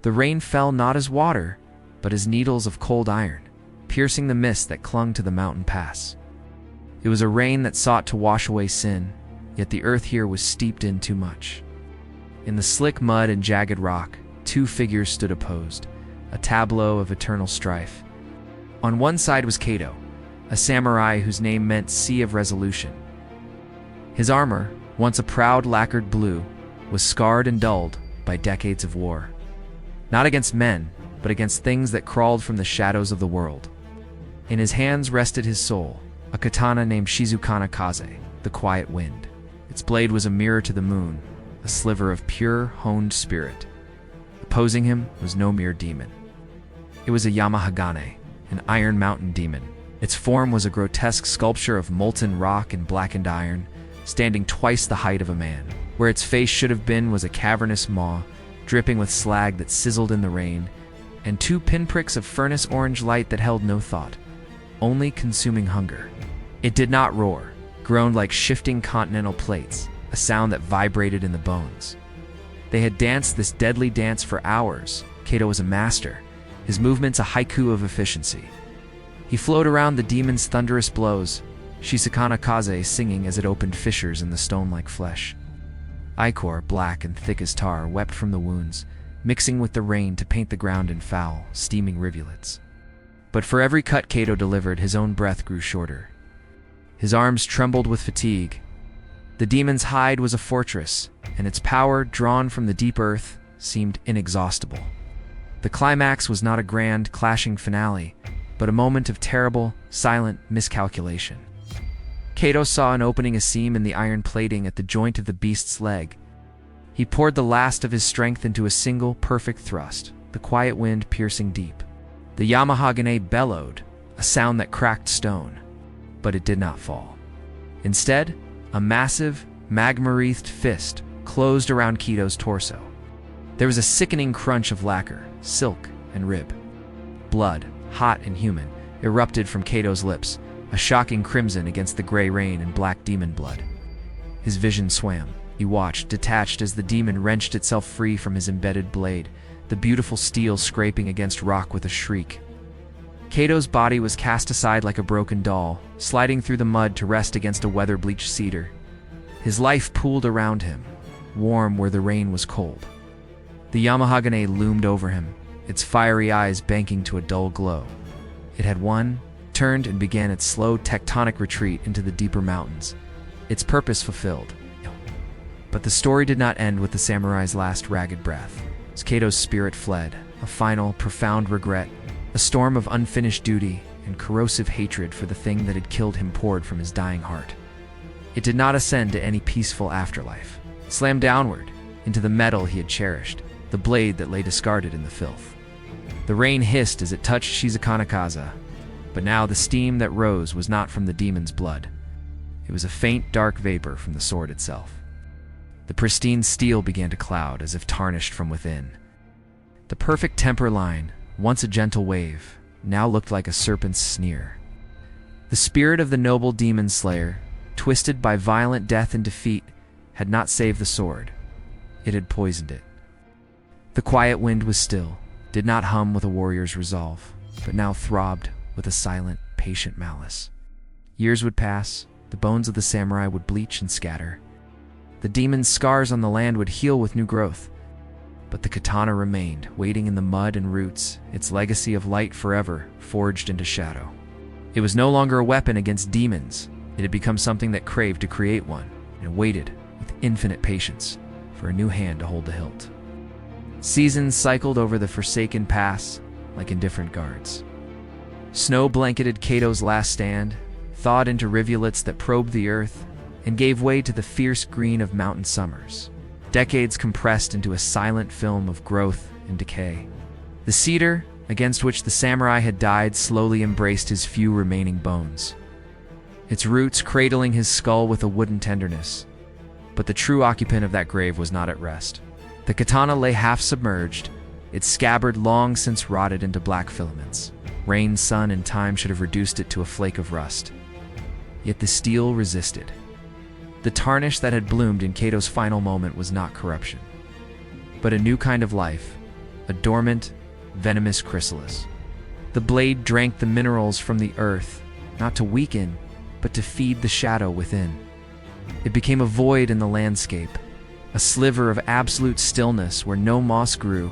The rain fell not as water, but as needles of cold iron, piercing the mist that clung to the mountain pass. It was a rain that sought to wash away sin, yet the earth here was steeped in too much. In the slick mud and jagged rock, two figures stood opposed, a tableau of eternal strife. On one side was Kato, a samurai whose name meant Sea of Resolution. His armor, once a proud lacquered blue, was scarred and dulled by decades of war. Not against men, but against things that crawled from the shadows of the world. In his hands rested his soul, a katana named Shizukana Kaze, the quiet wind. Its blade was a mirror to the moon, a sliver of pure, honed spirit. Opposing him was no mere demon. It was a Yamahagane, an iron mountain demon. Its form was a grotesque sculpture of molten rock and blackened iron, standing twice the height of a man. Where its face should have been was a cavernous maw, dripping with slag that sizzled in the rain, and two pinpricks of furnace orange light that held no thought, only consuming hunger. It did not roar, groaned like shifting continental plates, a sound that vibrated in the bones. They had danced this deadly dance for hours. Kato was a master, his movements a haiku of efficiency. He flowed around the demon's thunderous blows, Shizukana Kaze singing as it opened fissures in the stone-like flesh. Ichor, black and thick as tar, wept from the wounds, mixing with the rain to paint the ground in foul, steaming rivulets. But for every cut Kato delivered, his own breath grew shorter. His arms trembled with fatigue. The demon's hide was a fortress, and its power, drawn from the deep earth, seemed inexhaustible. The climax was not a grand, clashing finale, but a moment of terrible, silent miscalculation. Kato saw an opening, a seam in the iron plating at the joint of the beast's leg. He poured the last of his strength into a single, perfect thrust, the quiet wind piercing deep. The Yamahagane bellowed, a sound that cracked stone, but it did not fall. Instead, a massive, magma-wreathed fist closed around Kato's torso. There was a sickening crunch of lacquer, silk, and rib. Blood, hot and human, erupted from Kato's lips, a shocking crimson against the gray rain and black demon blood. His vision swam. He watched, detached as the demon wrenched itself free from his embedded blade, the beautiful steel scraping against rock with a shriek. Kato's body was cast aside like a broken doll, sliding through the mud to rest against a weather-bleached cedar. His life pooled around him, warm where the rain was cold. The Yamahagane loomed over him, its fiery eyes banking to a dull glow. It had won, turned, and began its slow tectonic retreat into the deeper mountains, its purpose fulfilled. But the story did not end with the samurai's last ragged breath. As Kato's spirit fled, a final, profound regret, a storm of unfinished duty and corrosive hatred for the thing that had killed him poured from his dying heart. It did not ascend to any peaceful afterlife. It slammed downward, into the metal he had cherished, the blade that lay discarded in the filth. The rain hissed as it touched Shizukana Kaze, but now the steam that rose was not from the demon's blood. It was a faint, dark vapor from the sword itself. The pristine steel began to cloud as if tarnished from within. The perfect temper line, once a gentle wave, now looked like a serpent's sneer. The spirit of the noble demon slayer, twisted by violent death and defeat, had not saved the sword. It had poisoned it. The quiet wind was still, did not hum with a warrior's resolve, but now throbbed with a silent, patient malice. Years would pass, the bones of the samurai would bleach and scatter. The demon's scars on the land would heal with new growth. But the katana remained, waiting in the mud and roots, its legacy of light forever forged into shadow. It was no longer a weapon against demons. It had become something that craved to create one, and waited, with infinite patience, for a new hand to hold the hilt. Seasons cycled over the forsaken pass, like indifferent guards. Snow blanketed Kato's last stand, thawed into rivulets that probed the earth, and gave way to the fierce green of mountain summers. Decades compressed into a silent film of growth and decay. The cedar, against which the samurai had died, slowly embraced his few remaining bones, its roots cradling his skull with a wooden tenderness. But the true occupant of that grave was not at rest. The katana lay half submerged, its scabbard long since rotted into black filaments. Rain, sun, and time should have reduced it to a flake of rust. Yet the steel resisted. The tarnish that had bloomed in Kato's final moment was not corruption, but a new kind of life, a dormant, venomous chrysalis. The blade drank the minerals from the earth, not to weaken, but to feed the shadow within. It became a void in the landscape, a sliver of absolute stillness where no moss grew,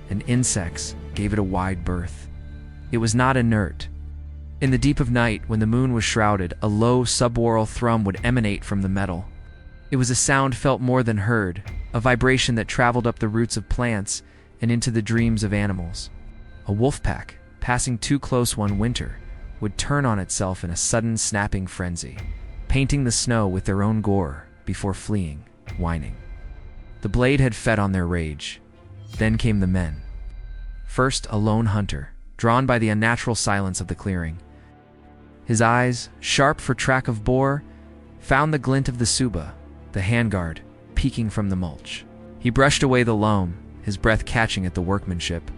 and insects gave it a wide berth. It was not inert. In the deep of night, when the moon was shrouded, a low subaural thrum would emanate from the metal. It was a sound felt more than heard, a vibration that traveled up the roots of plants and into the dreams of animals. A wolf pack, passing too close one winter, would turn on itself in a sudden snapping frenzy, painting the snow with their own gore before fleeing, whining. The blade had fed on their rage. Then came the men. First, a lone hunter, drawn by the unnatural silence of the clearing. His eyes, sharp for track of boar, found the glint of the suba, the handguard, peeking from the mulch. He brushed away the loam, his breath catching at the workmanship.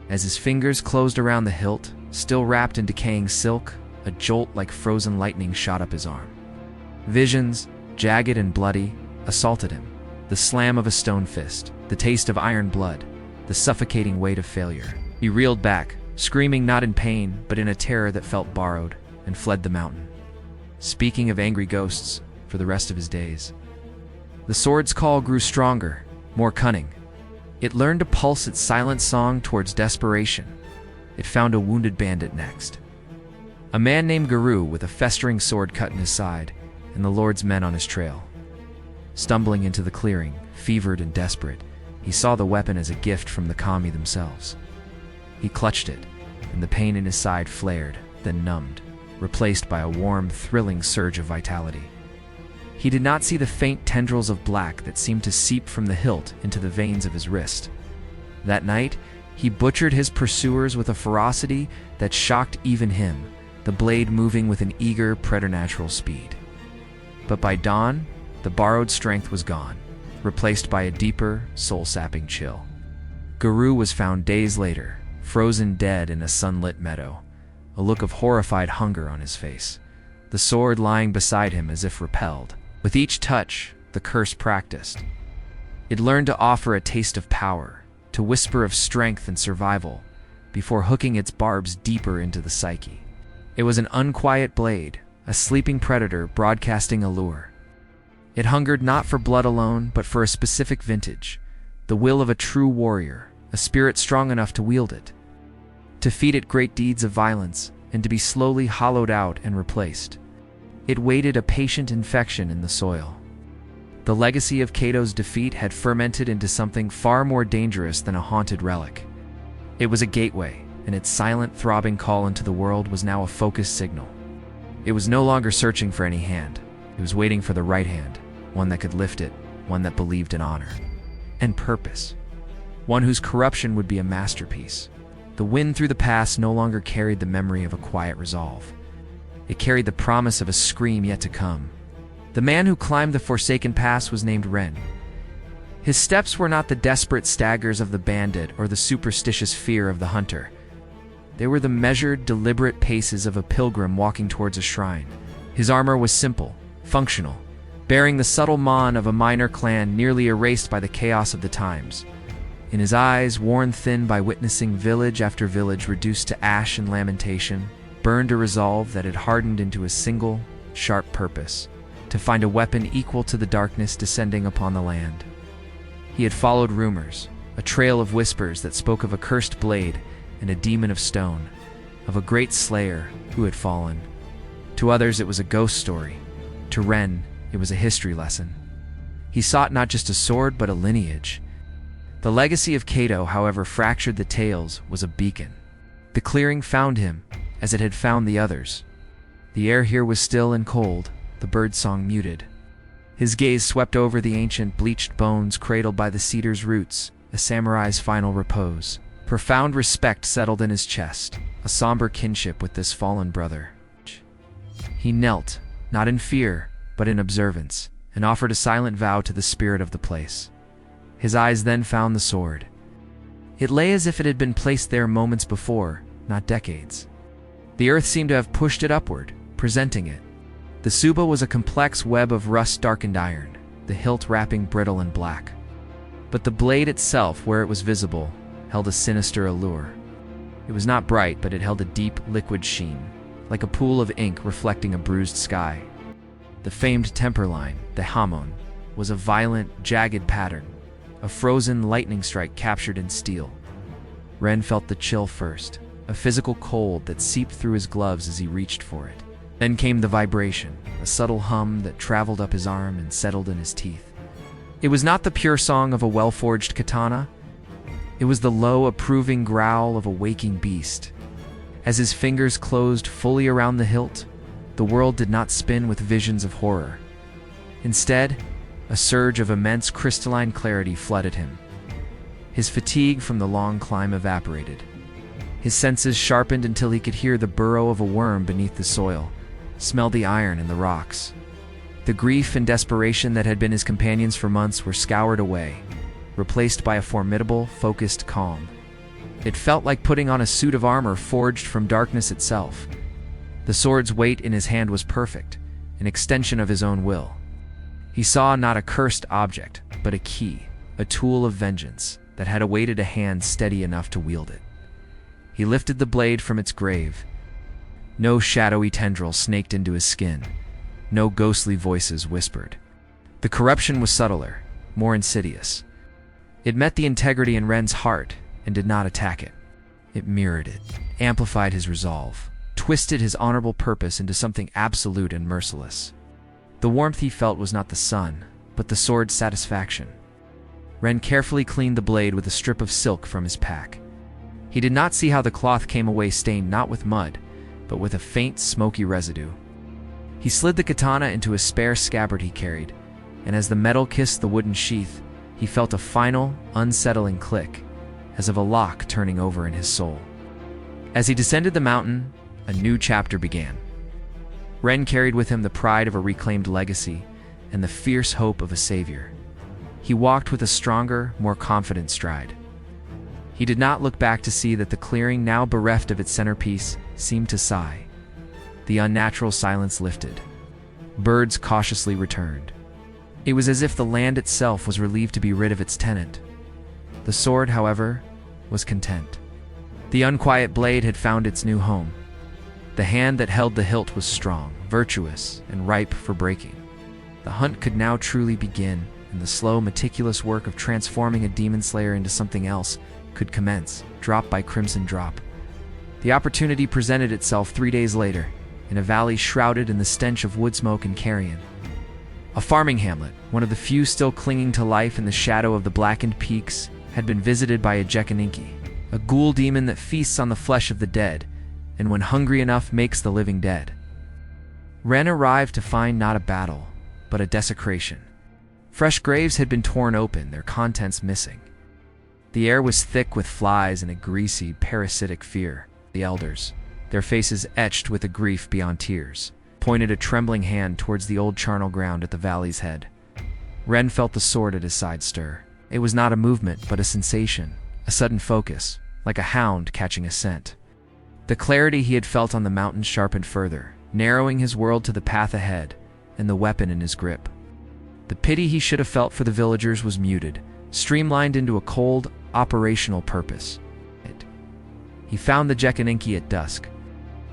As his fingers closed around the hilt, still wrapped in decaying silk, a jolt like frozen lightning shot up his arm. Visions, jagged and bloody, assaulted him. The slam of a stone fist, the taste of iron blood, the suffocating weight of failure. He reeled back, screaming not in pain, but in a terror that felt borrowed, and fled the mountain, speaking of angry ghosts for the rest of his days. The sword's call grew stronger, more cunning. It learned to pulse its silent song towards desperation. It found a wounded bandit next. A man named Guru with a festering sword cut in his side, and the Lord's men on his trail. Stumbling into the clearing, fevered and desperate, he saw the weapon as a gift from the kami themselves. He clutched it, and the pain in his side flared, then numbed, replaced by a warm, thrilling surge of vitality. He did not see the faint tendrils of black that seemed to seep from the hilt into the veins of his wrist. That night, he butchered his pursuers with a ferocity that shocked even him, the blade moving with an eager, preternatural speed. But by dawn, the borrowed strength was gone, replaced by a deeper, soul-sapping chill. Guru was found days later, frozen dead in a sunlit meadow, a look of horrified hunger on his face, the sword lying beside him as if repelled. With each touch, the curse practiced. It learned to offer a taste of power, to whisper of strength and survival, before hooking its barbs deeper into the psyche. It was an unquiet blade, a sleeping predator broadcasting a lure. It hungered not for blood alone, but for a specific vintage, the will of a true warrior, a spirit strong enough to wield it, to feed it great deeds of violence, and to be slowly hollowed out and replaced. It waited a patient infection in the soil. The legacy of Kato's defeat had fermented into something far more dangerous than a haunted relic. It was a gateway, and its silent, throbbing call into the world was now a focused signal. It was no longer searching for any hand. It was waiting for the right hand, one that could lift it, one that believed in honor and purpose, one whose corruption would be a masterpiece. The wind through the past no longer carried the memory of a quiet resolve. It carried the promise of a scream yet to come. The man who climbed the forsaken pass was named Ren. His steps were not the desperate staggers of the bandit or the superstitious fear of the hunter. They were the measured, deliberate paces of a pilgrim walking towards a shrine. His armor was simple, functional, bearing the subtle mon of a minor clan nearly erased by the chaos of the times. In his eyes, worn thin by witnessing village after village reduced to ash and lamentation, burned a resolve that had hardened into a single, sharp purpose, to find a weapon equal to the darkness descending upon the land. He had followed rumors, a trail of whispers that spoke of a cursed blade and a demon of stone, of a great slayer who had fallen. To others it was a ghost story. To Ren, it was a history lesson. He sought not just a sword, but a lineage. The legacy of Kato, however fractured the tales, was a beacon. The clearing found him, as it had found the others. The air here was still and cold, the birdsong muted. His gaze swept over the ancient bleached bones cradled by the cedar's roots, a samurai's final repose. Profound respect settled in his chest, a somber kinship with this fallen brother. He knelt, not in fear, but in observance, and offered a silent vow to the spirit of the place. His eyes then found the sword. It lay as if it had been placed there moments before, not decades. The earth seemed to have pushed it upward, presenting it. The suba was a complex web of rust-darkened iron, the hilt wrapping brittle and black. But the blade itself, where it was visible, held a sinister allure. It was not bright, but it held a deep, liquid sheen, like a pool of ink reflecting a bruised sky. The famed temper line, the hamon, was a violent, jagged pattern, a frozen lightning strike captured in steel. Ren felt the chill first, a physical cold that seeped through his gloves as he reached for it. Then came the vibration, a subtle hum that traveled up his arm and settled in his teeth. It was not the pure song of a well-forged katana. It was the low, approving growl of a waking beast. As his fingers closed fully around the hilt, the world did not spin with visions of horror. Instead, a surge of immense crystalline clarity flooded him. His fatigue from the long climb evaporated. His senses sharpened until he could hear the burrow of a worm beneath the soil, smell the iron in the rocks. The grief and desperation that had been his companions for months were scoured away, replaced by a formidable, focused calm. It felt like putting on a suit of armor forged from darkness itself. The sword's weight in his hand was perfect, an extension of his own will. He saw not a cursed object, but a key, a tool of vengeance that had awaited a hand steady enough to wield it. He lifted the blade from its grave. No shadowy tendril snaked into his skin. No ghostly voices whispered. The corruption was subtler, more insidious. It met the integrity in Ren's heart and did not attack it. It mirrored it, amplified his resolve, twisted his honorable purpose into something absolute and merciless. The warmth he felt was not the sun, but the sword's satisfaction. Ren carefully cleaned the blade with a strip of silk from his pack. He did not see how the cloth came away stained not with mud, but with a faint, smoky residue. He slid the katana into a spare scabbard he carried, and as the metal kissed the wooden sheath, he felt a final, unsettling click, as of a lock turning over in his soul. As he descended the mountain, a new chapter began. Ren carried with him the pride of a reclaimed legacy and the fierce hope of a savior. He walked with a stronger, more confident stride. He did not look back to see that the clearing, now bereft of its centerpiece, seemed to sigh. The unnatural silence lifted. Birds cautiously returned. It was as if the land itself was relieved to be rid of its tenant. The sword, however, was content. The unquiet blade had found its new home. The hand that held the hilt was strong, virtuous, and ripe for breaking. The hunt could now truly begin, and the slow, meticulous work of transforming a demon slayer into something else could commence, drop by crimson drop. The opportunity presented itself 3 days later, in a valley shrouded in the stench of wood smoke and carrion. A farming hamlet, one of the few still clinging to life in the shadow of the blackened peaks, had been visited by a Jekaninki, a ghoul demon that feasts on the flesh of the dead, and when hungry enough makes the living dead. Ren arrived to find not a battle, but a desecration. Fresh graves had been torn open, their contents missing. The air was thick with flies and a greasy, parasitic fear. The elders, their faces etched with a grief beyond tears, pointed a trembling hand towards the old charnel ground at the valley's head. Ren felt the sword at his side stir. It was not a movement, but a sensation, a sudden focus, like a hound catching a scent. The clarity he had felt on the mountain sharpened further, narrowing his world to the path ahead and the weapon in his grip. The pity he should have felt for the villagers was muted, streamlined into a cold, operational purpose. He found the Jekaninki at dusk.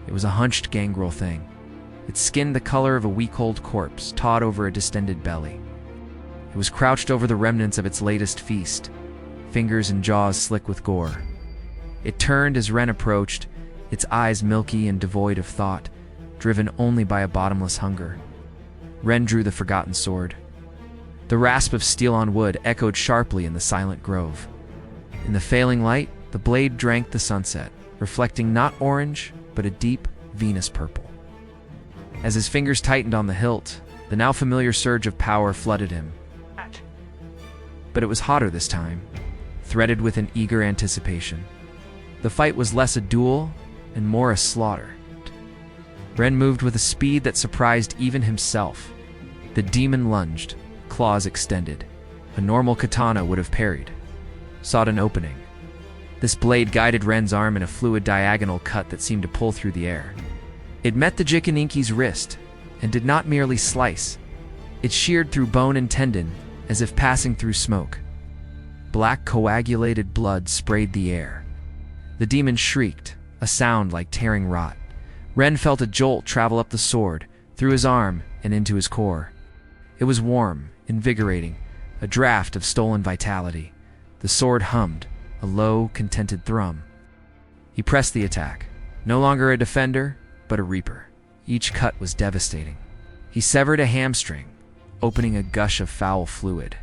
It was a hunched gangrel thing, its skin the color of a week-old corpse, taut over a distended belly. It was crouched over the remnants of its latest feast, fingers and jaws slick with gore. It turned as Ren approached, its eyes milky and devoid of thought, driven only by a bottomless hunger. Ren drew the forgotten sword. The rasp of steel on wood echoed sharply in the silent grove. In the failing light, the blade drank the sunset, reflecting not orange, but a deep Venus purple. As his fingers tightened on the hilt, the now familiar surge of power flooded him. But it was hotter this time, threaded with an eager anticipation. The fight was less a duel and more a slaughter. Ren moved with a speed that surprised even himself. The demon lunged, claws extended. A normal katana would have parried, sought an opening. This blade guided Ren's arm in a fluid diagonal cut that seemed to pull through the air. It met the Jekaninki's wrist, and did not merely slice. It sheared through bone and tendon, as if passing through smoke. Black coagulated blood sprayed the air. The demon shrieked, a sound like tearing rot. Ren felt a jolt travel up the sword, through his arm and into his core. It was warm, invigorating, a draft of stolen vitality. The sword hummed, a low, contented thrum. He pressed the attack, no longer a defender, but a reaper. Each cut was devastating. He severed a hamstring, opening a gush of foul fluid.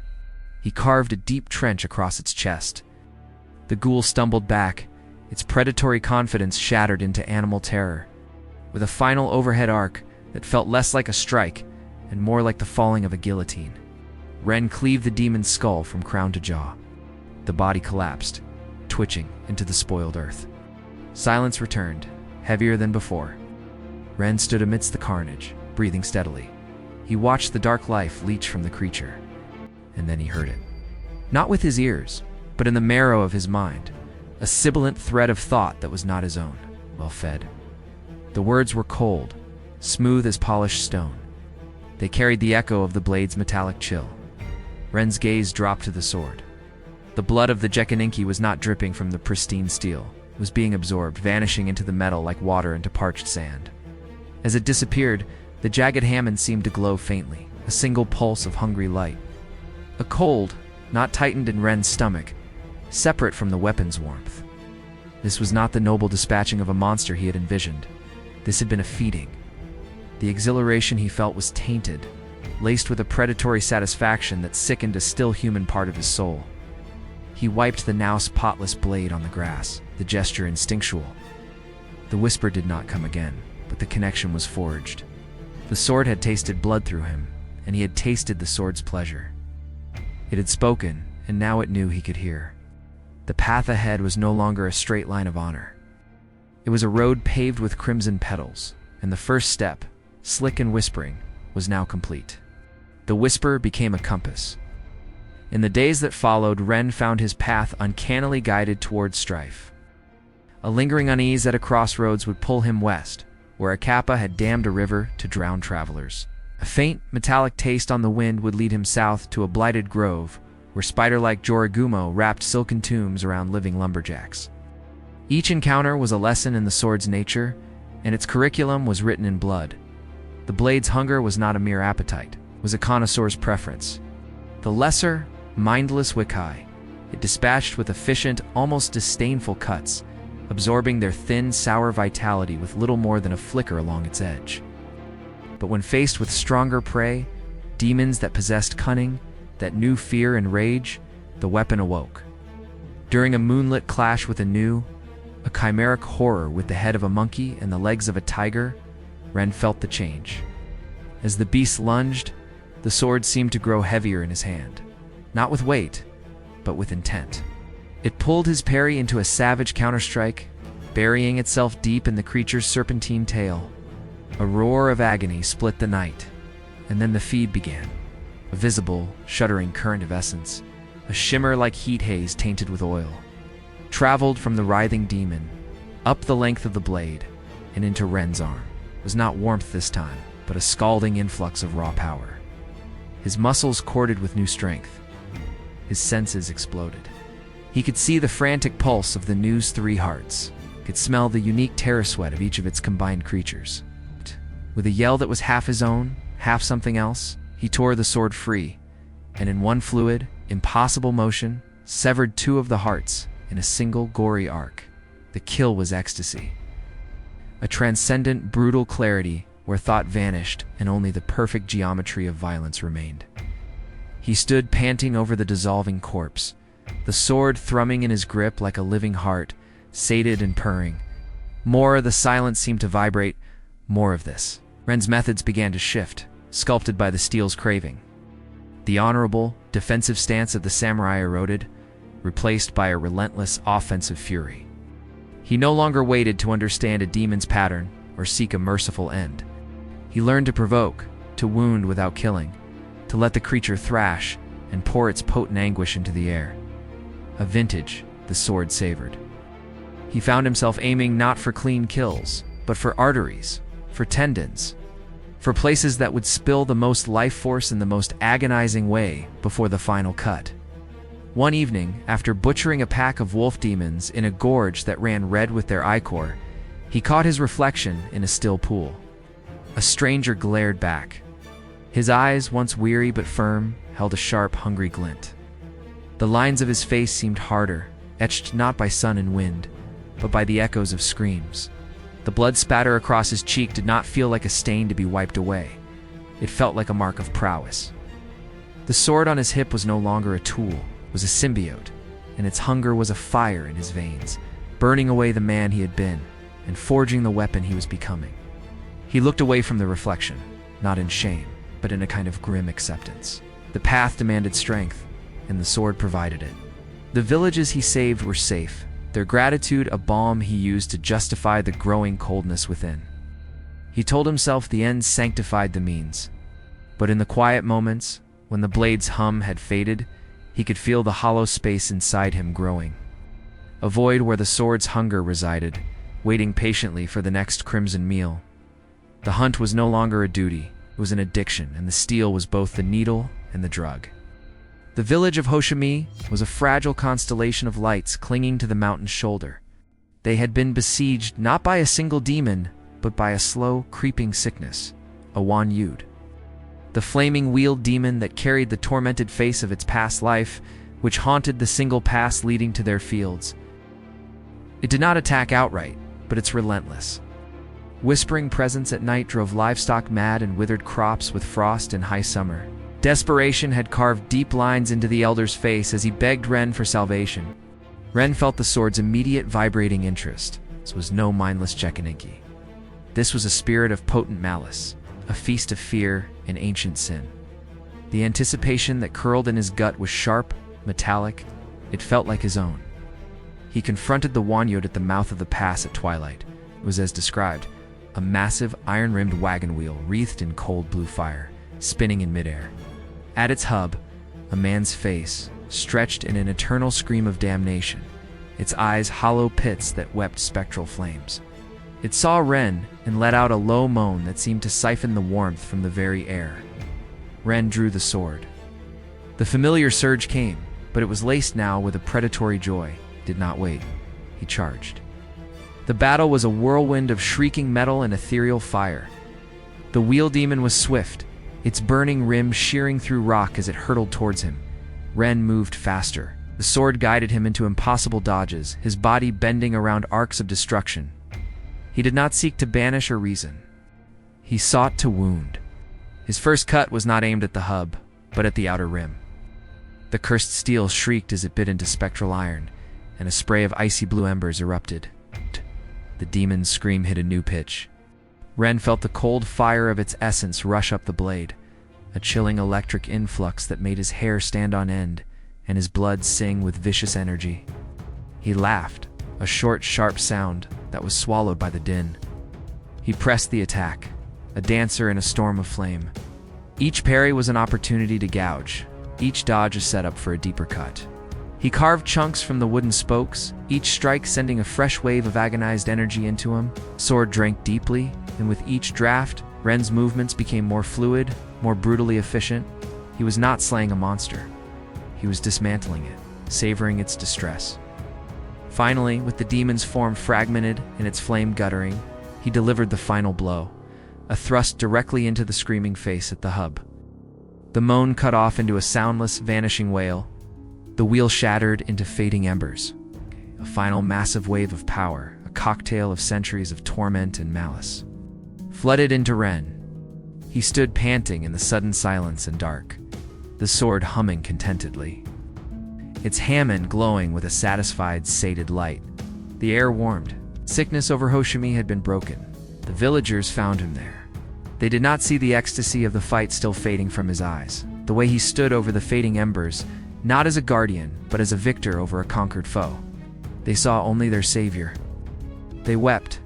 He carved a deep trench across its chest. The ghoul stumbled back, its predatory confidence shattered into animal terror. With a final overhead arc that felt less like a strike and more like the falling of a guillotine, Ren cleaved the demon's skull from crown to jaw. The body collapsed, twitching into the spoiled earth. Silence returned, heavier than before. Ren stood amidst the carnage, breathing steadily. He watched the dark life leach from the creature, and then he heard it. Not with his ears, but in the marrow of his mind, a sibilant thread of thought that was not his own, well fed. The words were cold, smooth as polished stone. They carried the echo of the blade's metallic chill. Ren's gaze dropped to the sword. The blood of the Jekaninki was not dripping from the pristine steel. It was being absorbed, vanishing into the metal like water into parched sand. As it disappeared, the jagged hammond seemed to glow faintly, a single pulse of hungry light. A cold, not tightened in Ren's stomach, separate from the weapon's warmth. This was not the noble dispatching of a monster he had envisioned. This had been a feeding. The exhilaration he felt was tainted, laced with a predatory satisfaction that sickened a still human part of his soul. He wiped the now spotless blade on the grass, the gesture instinctual. The whisper did not come again, but the connection was forged. The sword had tasted blood through him, and he had tasted the sword's pleasure. It had spoken, and now it knew he could hear. The path ahead was no longer a straight line of honor. It was a road paved with crimson petals, and the first step, slick and whispering, was now complete. The whisper became a compass. In the days that followed, Ren found his path uncannily guided towards strife. A lingering unease at a crossroads would pull him west, where a kappa had dammed a river to drown travelers. A faint, metallic taste on the wind would lead him south to a blighted grove, where spider-like Jorigumo wrapped silken tombs around living lumberjacks. Each encounter was a lesson in the sword's nature, and its curriculum was written in blood. The blade's hunger was not a mere appetite, it was a connoisseur's preference. The lesser, mindless Wikai, it dispatched with efficient, almost disdainful cuts, absorbing their thin, sour vitality with little more than a flicker along its edge. But when faced with stronger prey, demons that possessed cunning, that knew fear and rage, the weapon awoke. During a moonlit clash with a chimeric horror with the head of a monkey and the legs of a tiger, Ren felt the change. As the beast lunged, the sword seemed to grow heavier in his hand, not with weight, but with intent. It pulled his parry into a savage counterstrike, burying itself deep in the creature's serpentine tail. A roar of agony split the night, and then the feed began. A visible, shuddering current of essence, a shimmer like heat haze tainted with oil, traveled from the writhing demon, up the length of the blade, and into Ren's arm. It was not warmth this time, but a scalding influx of raw power. His muscles corded with new strength. His senses exploded. He could see the frantic pulse of the Nu's three hearts, could smell the unique terror sweat of each of its combined creatures. With a yell that was half his own, half something else, he tore the sword free, and in one fluid, impossible motion, severed two of the hearts in a single gory arc. The kill was ecstasy. A transcendent, brutal clarity where thought vanished and only the perfect geometry of violence remained. He stood panting over the dissolving corpse, the sword thrumming in his grip like a living heart, sated and purring. More, the silence seemed to vibrate. More of this. Ren's methods began to shift, sculpted by the steel's craving. The honorable, defensive stance of the samurai eroded, replaced by a relentless, offensive fury. He no longer waited to understand a demon's pattern or seek a merciful end. He learned to provoke, to wound without killing, to let the creature thrash and pour its potent anguish into the air. A vintage the sword savored. He found himself aiming not for clean kills, but for arteries, for tendons, for places that would spill the most life force in the most agonizing way before the final cut. One evening, after butchering a pack of wolf demons in a gorge that ran red with their ichor, he caught his reflection in a still pool. A stranger glared back. His eyes, once weary but firm, held a sharp, hungry glint. The lines of his face seemed harder, etched not by sun and wind, but by the echoes of screams. The blood spatter across his cheek did not feel like a stain to be wiped away. It felt like a mark of prowess. The sword on his hip was no longer a tool, it was a symbiote, and its hunger was a fire in his veins, burning away the man he had been and forging the weapon he was becoming. He looked away from the reflection, not in shame, but in a kind of grim acceptance. The path demanded strength, and the sword provided it. The villages he saved were safe, their gratitude a balm he used to justify the growing coldness within. He told himself the end sanctified the means. But in the quiet moments, when the blade's hum had faded, he could feel the hollow space inside him growing. A void where the sword's hunger resided, waiting patiently for the next crimson meal. The hunt was no longer a duty, it was an addiction, and the steel was both the needle and the drug. The village of Hoshimi was a fragile constellation of lights clinging to the mountain's shoulder. They had been besieged not by a single demon, but by a slow, creeping sickness, a wield. The flaming wield demon that carried the tormented face of its past life, which haunted the single pass leading to their fields. It did not attack outright, but it's relentless. Whispering presence at night drove livestock mad and withered crops with frost in high summer. Desperation had carved deep lines into the elder's face as he begged Ren for salvation. Ren felt the sword's immediate vibrating interest. This was no mindless Jekininki. This was a spirit of potent malice, a feast of fear and ancient sin. The anticipation that curled in his gut was sharp, metallic. It felt like his own. He confronted the wield at the mouth of the pass at twilight. It was as described, a massive iron-rimmed wagon wheel wreathed in cold blue fire, spinning in midair. At its hub, a man's face, stretched in an eternal scream of damnation, its eyes hollow pits that wept spectral flames. It saw Ren and let out a low moan that seemed to siphon the warmth from the very air. Ren drew the sword. The familiar surge came, but it was laced now with a predatory joy. It did not wait. He charged. The battle was a whirlwind of shrieking metal and ethereal fire. The wheel demon was swift, its burning rim shearing through rock as it hurtled towards him. Ren moved faster. The sword guided him into impossible dodges, his body bending around arcs of destruction. He did not seek to banish or reason. He sought to wound. His first cut was not aimed at the hub, but at the outer rim. The cursed steel shrieked as it bit into spectral iron, and a spray of icy blue embers erupted. The demon's scream hit a new pitch. Ren felt the cold fire of its essence rush up the blade, a chilling electric influx that made his hair stand on end and his blood sing with vicious energy. He laughed, a short, sharp sound that was swallowed by the din. He pressed the attack, a dancer in a storm of flame. Each parry was an opportunity to gouge, each dodge a setup for a deeper cut. He carved chunks from the wooden spokes, each strike sending a fresh wave of agonized energy into him. Sword drank deeply, and with each draft, Ren's movements became more fluid, more brutally efficient. He was not slaying a monster. He was dismantling it, savoring its distress. Finally, with the demon's form fragmented and its flame guttering, he delivered the final blow, a thrust directly into the screaming face at the hub. The moan cut off into a soundless, vanishing wail. The wheel shattered into fading embers. A final massive wave of power, a cocktail of centuries of torment and malice, flooded into Ren. He stood panting in the sudden silence and dark, the sword humming contentedly, its hamon glowing with a satisfied, sated light. The air warmed. Sickness over Hoshimi had been broken. The villagers found him there. They did not see the ecstasy of the fight still fading from his eyes, the way he stood over the fading embers, not as a guardian, but as a victor over a conquered foe. They saw only their savior. They wept,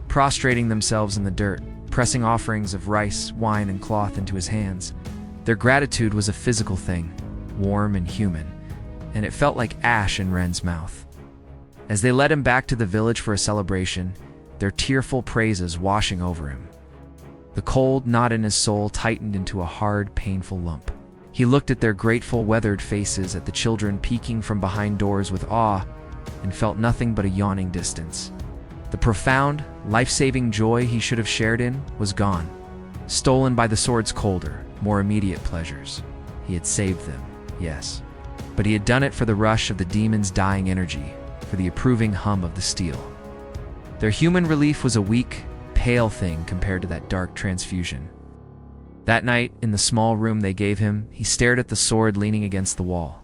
prostrating themselves in the dirt, pressing offerings of rice, wine, and cloth into his hands. Their gratitude was a physical thing, warm and human, and it felt like ash in Ren's mouth. As they led him back to the village for a celebration, their tearful praises washing over him. The cold knot in his soul tightened into a hard, painful lump. He looked at their grateful, weathered faces, at the children peeking from behind doors with awe, and felt nothing but a yawning distance. The profound, life-saving joy he should have shared in was gone, stolen by the sword's colder, more immediate pleasures. He had saved them, yes, but he had done it for the rush of the demon's dying energy, for the approving hum of the steel. Their human relief was a weak, pale thing compared to that dark transfusion. That night, in the small room they gave him, he stared at the sword leaning against the wall.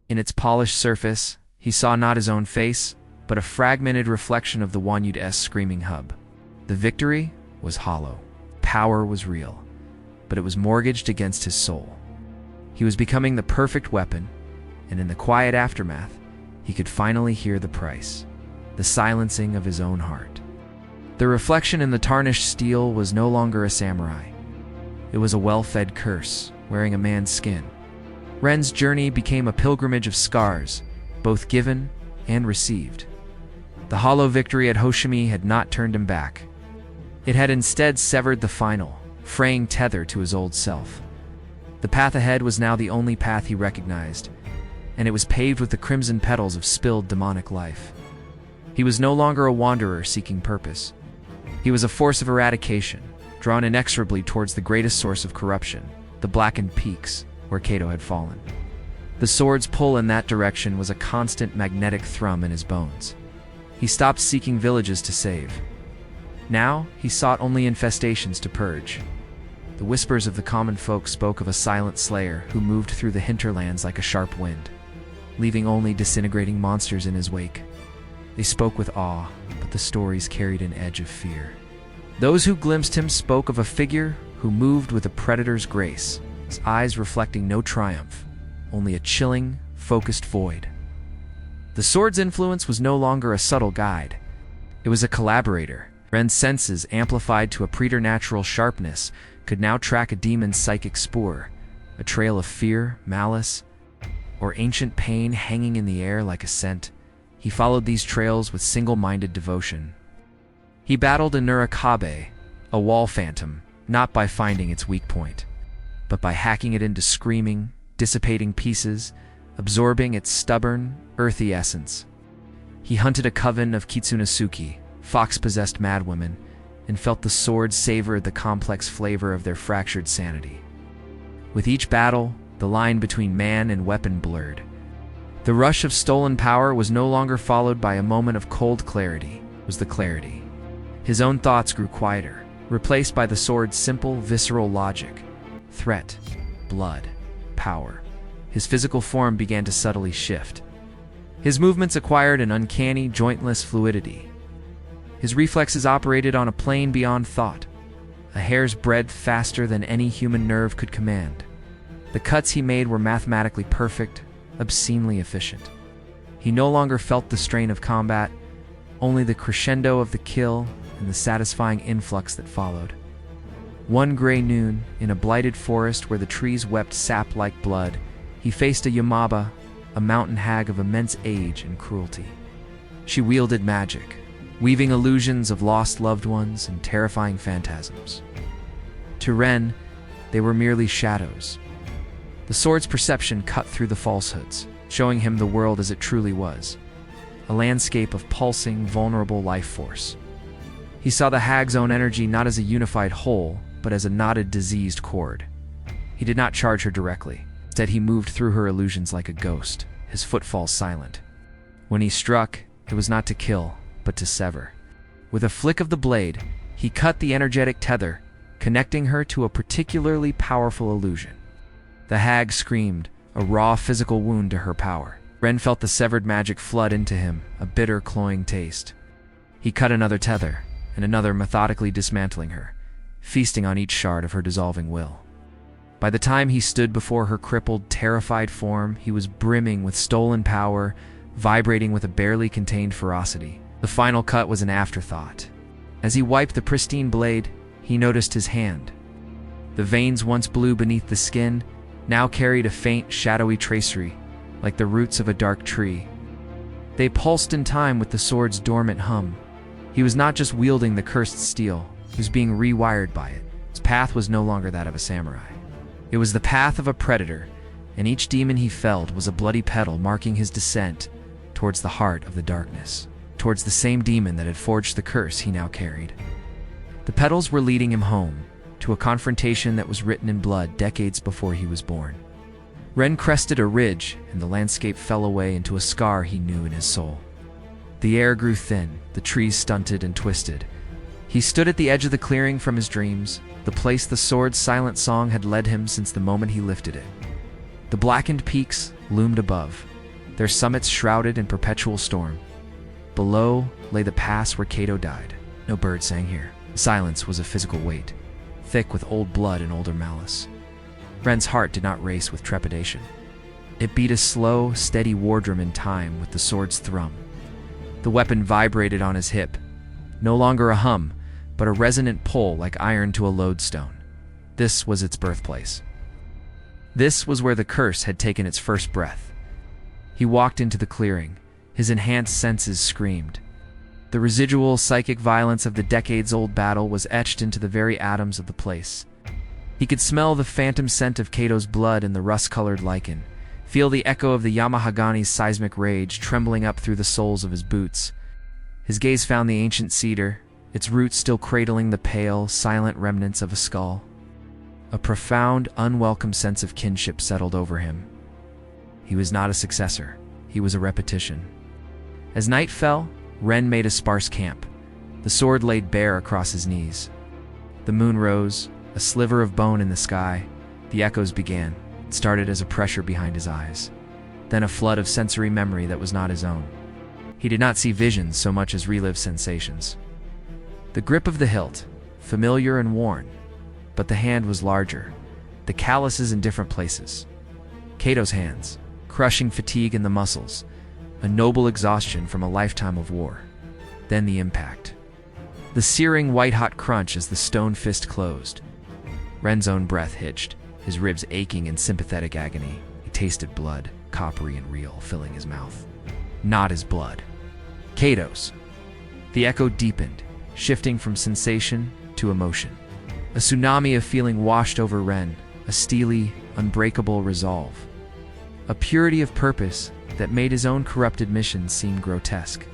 In its polished surface, he saw not his own face, but a fragmented reflection of the unsheathes screaming hub. The victory was hollow. Power was real, but it was mortgaged against his soul. He was becoming the perfect weapon, and in the quiet aftermath, he could finally hear the price, the silencing of his own heart. The reflection in the tarnished steel was no longer a samurai. It was a well-fed curse, wearing a man's skin. Ren's journey became a pilgrimage of scars, both given and received. The hollow victory at Hoshimi had not turned him back. It had instead severed the final, fraying tether to his old self. The path ahead was now the only path he recognized, and it was paved with the crimson petals of spilled demonic life. He was no longer a wanderer seeking purpose. He was a force of eradication, drawn inexorably towards the greatest source of corruption, the blackened peaks where Kato had fallen. The sword's pull in that direction was a constant magnetic thrum in his bones. He stopped seeking villages to save. Now, he sought only infestations to purge. The whispers of the common folk spoke of a silent slayer who moved through the hinterlands like a sharp wind, leaving only disintegrating monsters in his wake. They spoke with awe, but the stories carried an edge of fear. Those who glimpsed him spoke of a figure who moved with a predator's grace, his eyes reflecting no triumph, only a chilling, focused void. The sword's influence was no longer a subtle guide. It was a collaborator. Ren's senses, amplified to a preternatural sharpness, could now track a demon's psychic spoor, a trail of fear, malice, or ancient pain hanging in the air like a scent. He followed these trails with single-minded devotion. He battled a Nurikabe, a wall phantom, not by finding its weak point, but by hacking it into screaming, dissipating pieces, absorbing its stubborn, earthy essence. He hunted a coven of Kitsunasuki, fox-possessed madwomen, and felt the sword savor the complex flavor of their fractured sanity. With each battle, the line between man and weapon blurred. The rush of stolen power was no longer followed by a moment of cold clarity, it was the clarity. His own thoughts grew quieter, replaced by the sword's simple, visceral logic. Threat, blood, power. His physical form began to subtly shift. His movements acquired an uncanny, jointless fluidity. His reflexes operated on a plane beyond thought, a hair's breadth faster than any human nerve could command. The cuts he made were mathematically perfect, obscenely efficient. He no longer felt the strain of combat, only the crescendo of the kill and the satisfying influx that followed. One gray noon, in a blighted forest where the trees wept sap like blood, he faced a Yamaba, a mountain hag of immense age and cruelty. She wielded magic, weaving illusions of lost loved ones and terrifying phantasms. To Ren, they were merely shadows. The sword's perception cut through the falsehoods, showing him the world as it truly was, a landscape of pulsing, vulnerable life force. He saw the hag's own energy not as a unified whole, but as a knotted, diseased cord. He did not charge her directly. Instead, he moved through her illusions like a ghost, his footfalls silent. When he struck, it was not to kill, but to sever. With a flick of the blade, he cut the energetic tether, connecting her to a particularly powerful illusion. The hag screamed, a raw physical wound to her power. Ren felt the severed magic flood into him, a bitter, cloying taste. He cut another tether, and another, methodically dismantling her, feasting on each shard of her dissolving will. By the time he stood before her crippled, terrified form, he was brimming with stolen power, vibrating with a barely contained ferocity. The final cut was an afterthought. As he wiped the pristine blade, he noticed his hand. The veins once blue beneath the skin now carried a faint, shadowy tracery, like the roots of a dark tree. They pulsed in time with the sword's dormant hum. He was not just wielding the cursed steel, he was being rewired by it. His path was no longer that of a samurai. It was the path of a predator, and each demon he felled was a bloody petal marking his descent towards the heart of the darkness, towards the same demon that had forged the curse he now carried. The petals were leading him home, to a confrontation that was written in blood decades before he was born. Ren crested a ridge, and the landscape fell away into a scar he knew in his soul. The air grew thin, the trees stunted and twisted. He stood at the edge of the clearing from his dreams, the place the sword's silent song had led him since the moment he lifted it. The blackened peaks loomed above, their summits shrouded in perpetual storm. Below lay the pass where Kato died. No bird sang here. Silence was a physical weight, thick with old blood and older malice. Ren's heart did not race with trepidation. It beat a slow, steady war drum in time with the sword's thrum. The weapon vibrated on his hip, no longer a hum, but a resonant pull like iron to a lodestone. This was its birthplace. This was where the curse had taken its first breath. He walked into the clearing. His enhanced senses screamed. The residual psychic violence of the decades-old battle was etched into the very atoms of the place. He could smell the phantom scent of Kato's blood in the rust-colored lichen, feel the echo of the Yamahagani's seismic rage trembling up through the soles of his boots. His gaze found the ancient cedar, its roots still cradling the pale, silent remnants of a skull. A profound, unwelcome sense of kinship settled over him. He was not a successor. He was a repetition. As night fell, Ren made a sparse camp. The sword laid bare across his knees. The moon rose, a sliver of bone in the sky. The echoes began. It started as a pressure behind his eyes, then a flood of sensory memory that was not his own. He did not see visions so much as relived sensations. The grip of the hilt, familiar and worn, but the hand was larger, the calluses in different places. Kato's hands, crushing fatigue in the muscles, a noble exhaustion from a lifetime of war. Then the impact. The searing white-hot crunch as the stone fist closed. Ren's own breath hitched, his ribs aching in sympathetic agony. He tasted blood, coppery and real, filling his mouth. Not his blood. Kato's. The echo deepened, shifting from sensation to emotion. A tsunami of feeling washed over Ren, a steely, unbreakable resolve. A purity of purpose that made his own corrupted mission seem grotesque.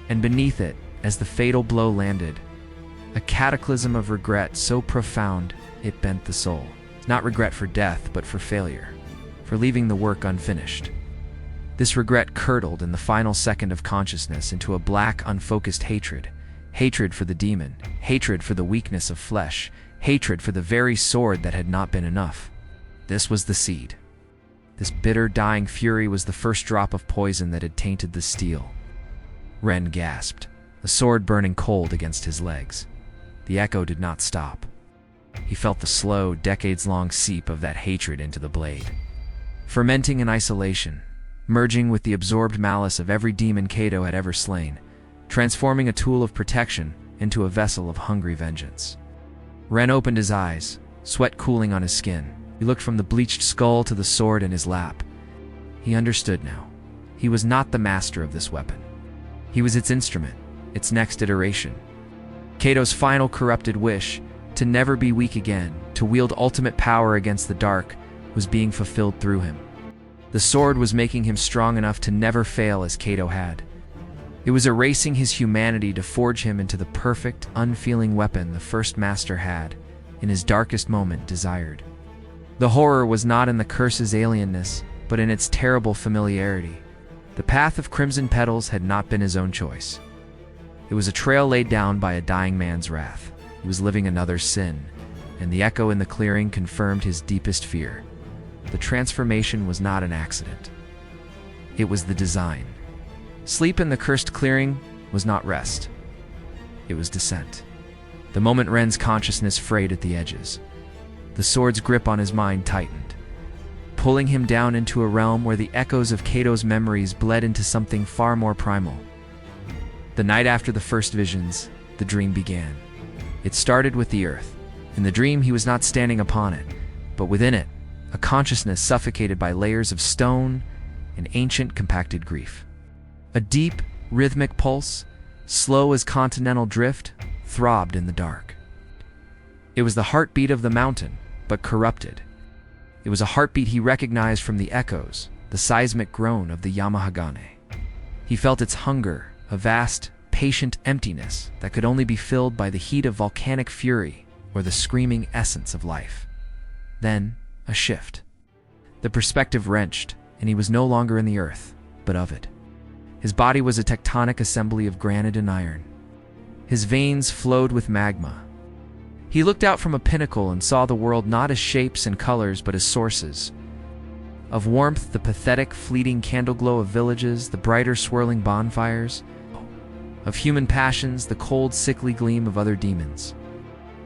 And beneath it, as the fatal blow landed, a cataclysm of regret so profound it bent the soul. Not regret for death, but for failure, for leaving the work unfinished. This regret curdled in the final second of consciousness into a black, unfocused hatred. Hatred for the demon, hatred for the weakness of flesh, hatred for the very sword that had not been enough. This was the seed. This bitter, dying fury was the first drop of poison that had tainted the steel. Ren gasped, the sword burning cold against his legs. The echo did not stop. He felt the slow, decades-long seep of that hatred into the blade. Fermenting in isolation, merging with the absorbed malice of every demon Kato had ever slain, transforming a tool of protection into a vessel of hungry vengeance. Ren opened his eyes, sweat cooling on his skin. He looked from the bleached skull to the sword in his lap. He understood now. He was not the master of this weapon. He was its instrument, its next iteration. Kato's final corrupted wish, to never be weak again, to wield ultimate power against the dark, was being fulfilled through him. The sword was making him strong enough to never fail as Kato had. It was erasing his humanity to forge him into the perfect, unfeeling weapon the first master had, in his darkest moment, desired. The horror was not in the curse's alienness, but in its terrible familiarity. The path of crimson petals had not been his own choice. It was a trail laid down by a dying man's wrath. He was living another's sin, and the echo in the clearing confirmed his deepest fear. The transformation was not an accident. It was the design. Sleep in the cursed clearing was not rest. It was descent. The moment Ren's consciousness frayed at the edges, the sword's grip on his mind tightened, pulling him down into a realm where the echoes of Kato's memories bled into something far more primal. The night after the first visions, the dream began. It started with the earth. In the dream, he was not standing upon it, but within it, a consciousness suffocated by layers of stone and ancient compacted grief. A deep, rhythmic pulse, slow as continental drift, throbbed in the dark. It was the heartbeat of the mountain, but corrupted. It was a heartbeat he recognized from the echoes, the seismic groan of the Yamahagane. He felt its hunger, a vast, patient emptiness that could only be filled by the heat of volcanic fury or the screaming essence of life. Then, a shift. The perspective wrenched, and he was no longer in the earth, but of it. His body was a tectonic assembly of granite and iron. His veins flowed with magma. He looked out from a pinnacle and saw the world not as shapes and colors but as sources. Of warmth, the pathetic, fleeting candleglow of villages, the brighter, swirling bonfires. Of human passions, the cold, sickly gleam of other demons.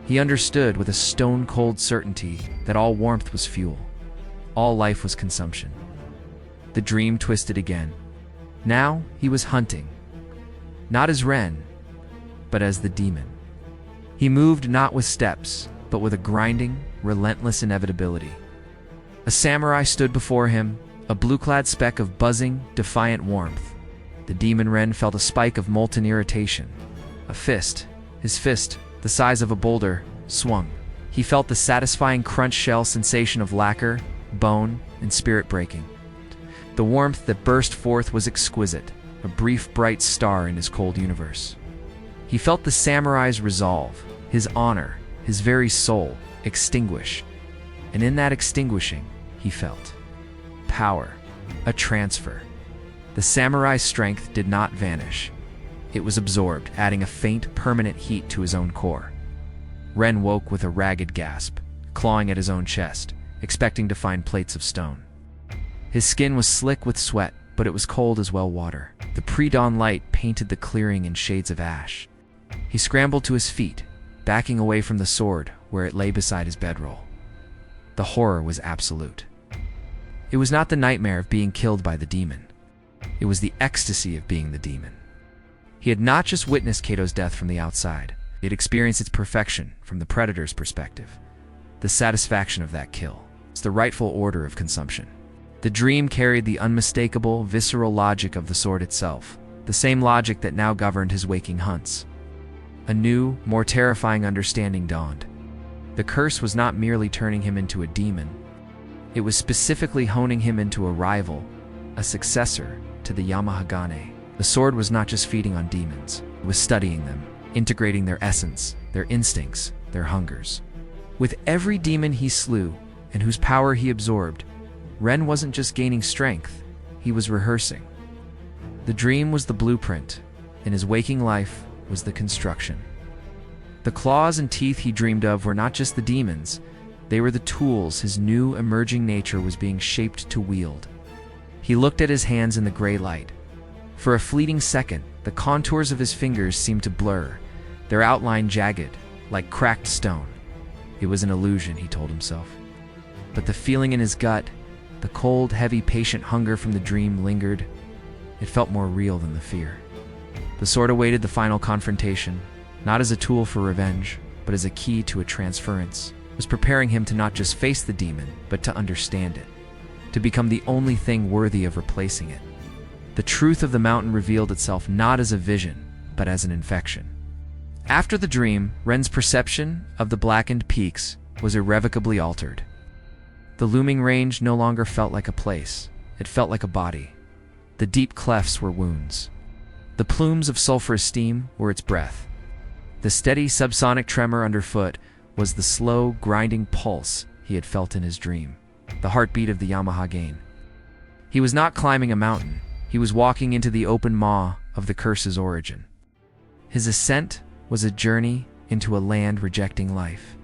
He understood with a stone-cold certainty that all warmth was fuel. All life was consumption. The dream twisted again. Now he was hunting. Not as Ren, but as the demon. He moved not with steps, but with a grinding, relentless inevitability. A samurai stood before him, a blue-clad speck of buzzing, defiant warmth. The demon Ren felt a spike of molten irritation. A fist, his fist, the size of a boulder, swung. He felt the satisfying crunch shell sensation of lacquer, bone, and spirit breaking. The warmth that burst forth was exquisite, a brief bright star in his cold universe. He felt the samurai's resolve, his honor, his very soul, extinguish. And in that extinguishing, he felt power, a transfer. The samurai's strength did not vanish. It was absorbed, adding a faint, permanent heat to his own core. Ren woke with a ragged gasp, clawing at his own chest, expecting to find plates of stone. His skin was slick with sweat, but it was cold as well water. The pre-dawn light painted the clearing in shades of ash. He scrambled to his feet, backing away from the sword where it lay beside his bedroll. The horror was absolute. It was not the nightmare of being killed by the demon. It was the ecstasy of being the demon. He had not just witnessed Kato's death from the outside. He had experienced its perfection from the predator's perspective. The satisfaction of that kill. It's the rightful order of consumption. The dream carried the unmistakable, visceral logic of the sword itself, the same logic that now governed his waking hunts. A new, more terrifying understanding dawned. The curse was not merely turning him into a demon. It was specifically honing him into a rival, a successor to the Yamahagane. The sword was not just feeding on demons. It was studying them, integrating their essence, their instincts, their hungers. With every demon he slew, and whose power he absorbed, Ren wasn't just gaining strength, he was rehearsing. The dream was the blueprint, and his waking life was the construction. The claws and teeth he dreamed of were not just the demons, they were the tools his new emerging nature was being shaped to wield. He looked at his hands in the gray light. For a fleeting second, the contours of his fingers seemed to blur, their outline jagged, like cracked stone. It was an illusion, he told himself. But the feeling in his gut, the cold, heavy, patient hunger from the dream lingered. It felt more real than the fear. The sword awaited the final confrontation, not as a tool for revenge, but as a key to a transference. It was preparing him to not just face the demon, but to understand it, to become the only thing worthy of replacing it. The truth of the mountain revealed itself not as a vision, but as an infection. After the dream, Ren's perception of the blackened peaks was irrevocably altered. The looming range no longer felt like a place, it felt like a body. The deep clefts were wounds. The plumes of sulfurous steam were its breath. The steady subsonic tremor underfoot was the slow, grinding pulse he had felt in his dream, the heartbeat of the Yamahagane. He was not climbing a mountain, he was walking into the open maw of the curse's origin. His ascent was a journey into a land rejecting life.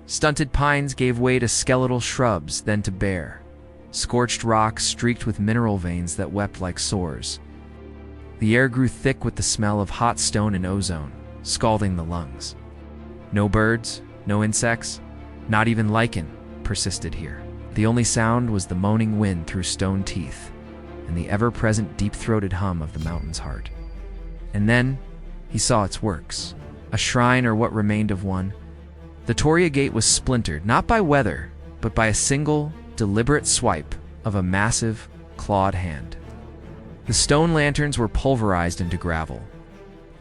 Stunted pines gave way to skeletal shrubs, then to bare, scorched rocks streaked with mineral veins that wept like sores. The air grew thick with the smell of hot stone and ozone, scalding the lungs. No birds, no insects, not even lichen persisted here. The only sound was the moaning wind through stone teeth and the ever-present deep-throated hum of the mountain's heart. And then he saw its works, a shrine or what remained of one. The Toria Gate was splintered, not by weather, but by a single, deliberate swipe of a massive, clawed hand. The stone lanterns were pulverized into gravel.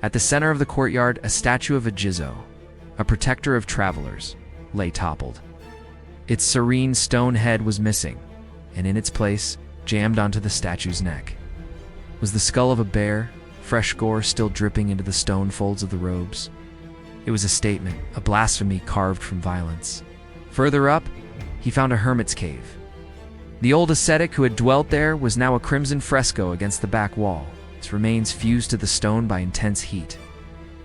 At the center of the courtyard, a statue of a Jizo, a protector of travelers, lay toppled. Its serene stone head was missing, and in its place, jammed onto the statue's neck, was the skull of a bear, fresh gore still dripping into the stone folds of the robes. It was a statement, a blasphemy carved from violence. Further up, he found a hermit's cave. The old ascetic who had dwelt there was now a crimson fresco against the back wall, its remains fused to the stone by intense heat.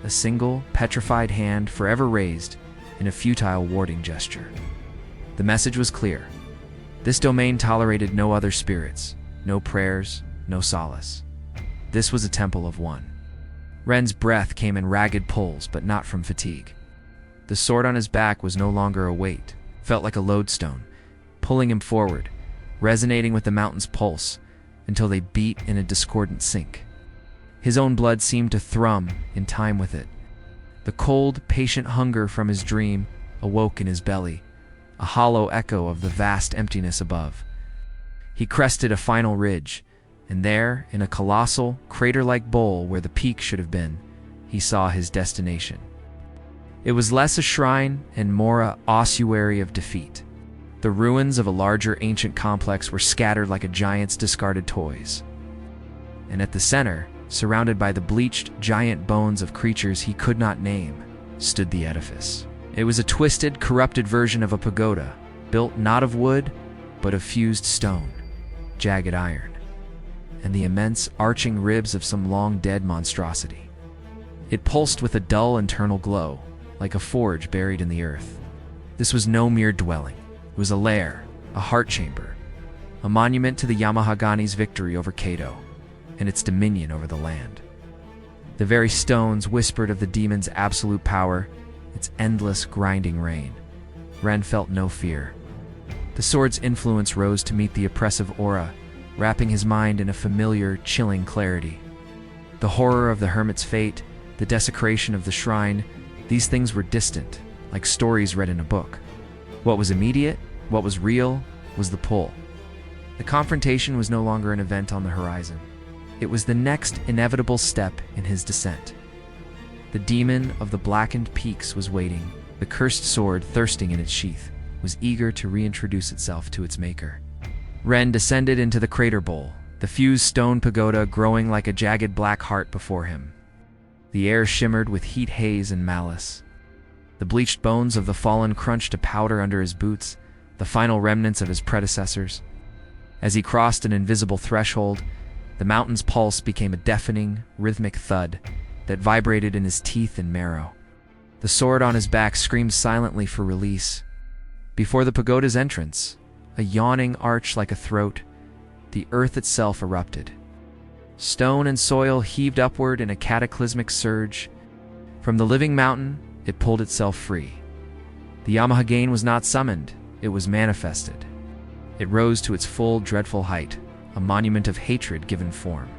A single, petrified hand forever raised in a futile warding gesture. The message was clear. This domain tolerated no other spirits, no prayers, no solace. This was a temple of one. Ren's breath came in ragged pulls, but not from fatigue. The sword on his back was no longer a weight, felt like a lodestone, pulling him forward, resonating with the mountain's pulse, until they beat in a discordant sync. His own blood seemed to thrum in time with it. The cold, patient hunger from his dream awoke in his belly, a hollow echo of the vast emptiness above. He crested a final ridge, and there, in a colossal, crater-like bowl where the peak should have been, he saw his destination. It was less a shrine and more a ossuary of defeat. The ruins of a larger ancient complex were scattered like a giant's discarded toys. And at the center, surrounded by the bleached, giant bones of creatures he could not name, stood the edifice. It was a twisted, corrupted version of a pagoda, built not of wood, but of fused stone, jagged iron, and the immense, arching ribs of some long-dead monstrosity. It pulsed with a dull internal glow, like a forge buried in the earth. This was no mere dwelling. It was a lair, a heart chamber, a monument to the Yamahagani's victory over Kato, and its dominion over the land. The very stones whispered of the demon's absolute power, its endless, grinding reign. Ren felt no fear. The sword's influence rose to meet the oppressive aura, wrapping his mind in a familiar, chilling clarity. The horror of the hermit's fate, the desecration of the shrine, these things were distant, like stories read in a book. What was immediate, what was real, was the pull. The confrontation was no longer an event on the horizon. It was the next inevitable step in his descent. The demon of the blackened peaks was waiting, the cursed sword thirsting in its sheath, was eager to reintroduce itself to its maker. Ren descended into the crater bowl, the fused stone pagoda growing like a jagged black heart before him. The air shimmered with heat, haze, and malice. The bleached bones of the fallen crunched to powder under his boots, the final remnants of his predecessors. As he crossed an invisible threshold, the mountain's pulse became a deafening, rhythmic thud that vibrated in his teeth and marrow. The sword on his back screamed silently for release. Before the pagoda's entrance, a yawning arch like a throat, the earth itself erupted. Stone and soil heaved upward in a cataclysmic surge. From the living mountain, it pulled itself free. The Yamahagane was not summoned, it was manifested. It rose to its full, dreadful height, a monument of hatred given form.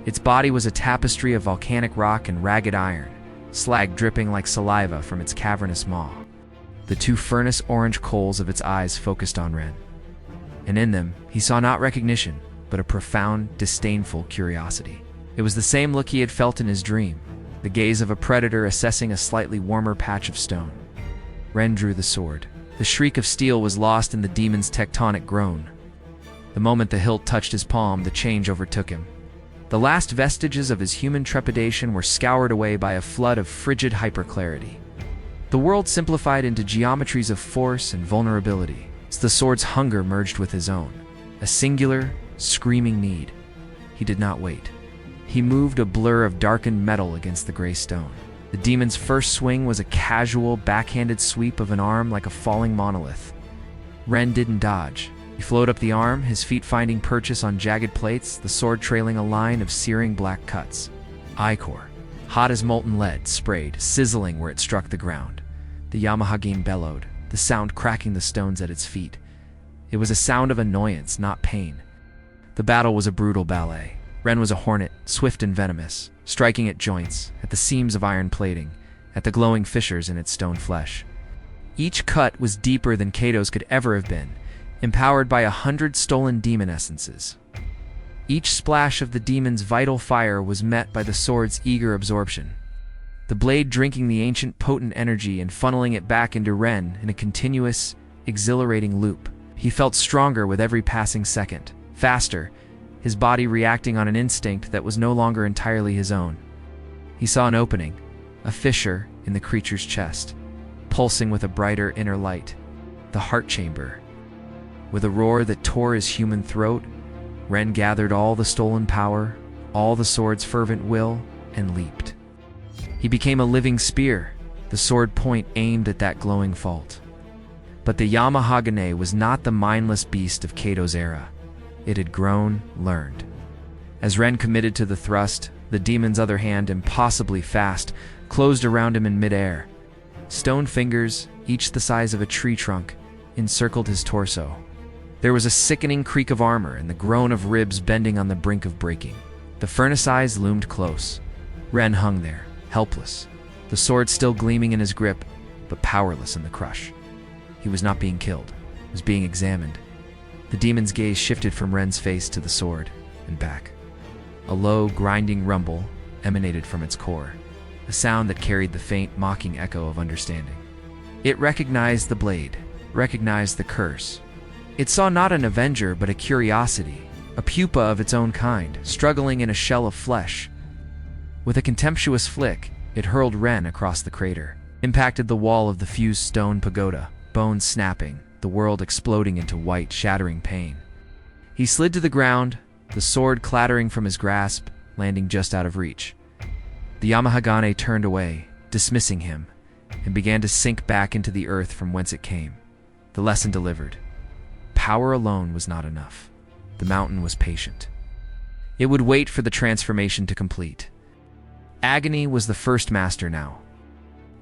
Its body was a tapestry of volcanic rock and ragged iron, slag dripping like saliva from its cavernous maw. The two furnace-orange coals of its eyes focused on Ren, and in them he saw not recognition, but a profound, disdainful curiosity. It was the same look he had felt in his dream, the gaze of a predator assessing a slightly warmer patch of stone. Ren drew the sword. The shriek of steel was lost in the demon's tectonic groan. The moment the hilt touched his palm, the change overtook him. The last vestiges of his human trepidation were scoured away by a flood of frigid hyperclarity. The world simplified into geometries of force and vulnerability. The sword's hunger merged with his own, a singular, screaming need. He did not wait. He moved, a blur of darkened metal against the gray stone. The demon's first swing was a casual, backhanded sweep of an arm like a falling monolith. Ren didn't dodge. He flowed up the arm, his feet finding purchase on jagged plates, the sword trailing a line of searing black cuts. Ichor, hot as molten lead, sprayed, sizzling where it struck the ground. The Yamahagane bellowed, the sound cracking the stones at its feet. It was a sound of annoyance, not pain. The battle was a brutal ballet. Ren was a hornet, swift and venomous, striking at joints, at the seams of iron plating, at the glowing fissures in its stone flesh. Each cut was deeper than Kato's could ever have been, empowered by 100 stolen demon essences. Each splash of the demon's vital fire was met by the sword's eager absorption, the blade drinking the ancient potent energy and funneling it back into Ren in a continuous, exhilarating loop. He felt stronger with every passing second, faster, his body reacting on an instinct that was no longer entirely his own. He saw an opening, a fissure in the creature's chest, pulsing with a brighter inner light, the heart chamber. With a roar that tore his human throat, Ren gathered all the stolen power, all the sword's fervent will, and leaped. He became a living spear, the sword point aimed at that glowing fault. But the Yamahagane was not the mindless beast of Kato's era. It had grown, learned. As Ren committed to the thrust, the demon's other hand, impossibly fast, closed around him in midair. Stone fingers, each the size of a tree trunk, encircled his torso. There was a sickening creak of armor and the groan of ribs bending on the brink of breaking. The furnace eyes loomed close. Ren hung there, helpless, the sword still gleaming in his grip, but powerless in the crush. He was not being killed, he was being examined. The demon's gaze shifted from Ren's face to the sword, and back. A low, grinding rumble emanated from its core, a sound that carried the faint, mocking echo of understanding. It recognized the blade, recognized the curse. It saw not an avenger, but a curiosity, a pupa of its own kind, struggling in a shell of flesh. With a contemptuous flick, it hurled Ren across the crater, impacted the wall of the fused stone pagoda, bones snapping, the world exploding into white, shattering pain. He slid to the ground, the sword clattering from his grasp, landing just out of reach. The Yamahagane turned away, dismissing him, and began to sink back into the earth from whence it came. The lesson delivered. Power alone was not enough. The mountain was patient. It would wait for the transformation to complete. Agony was the first master now.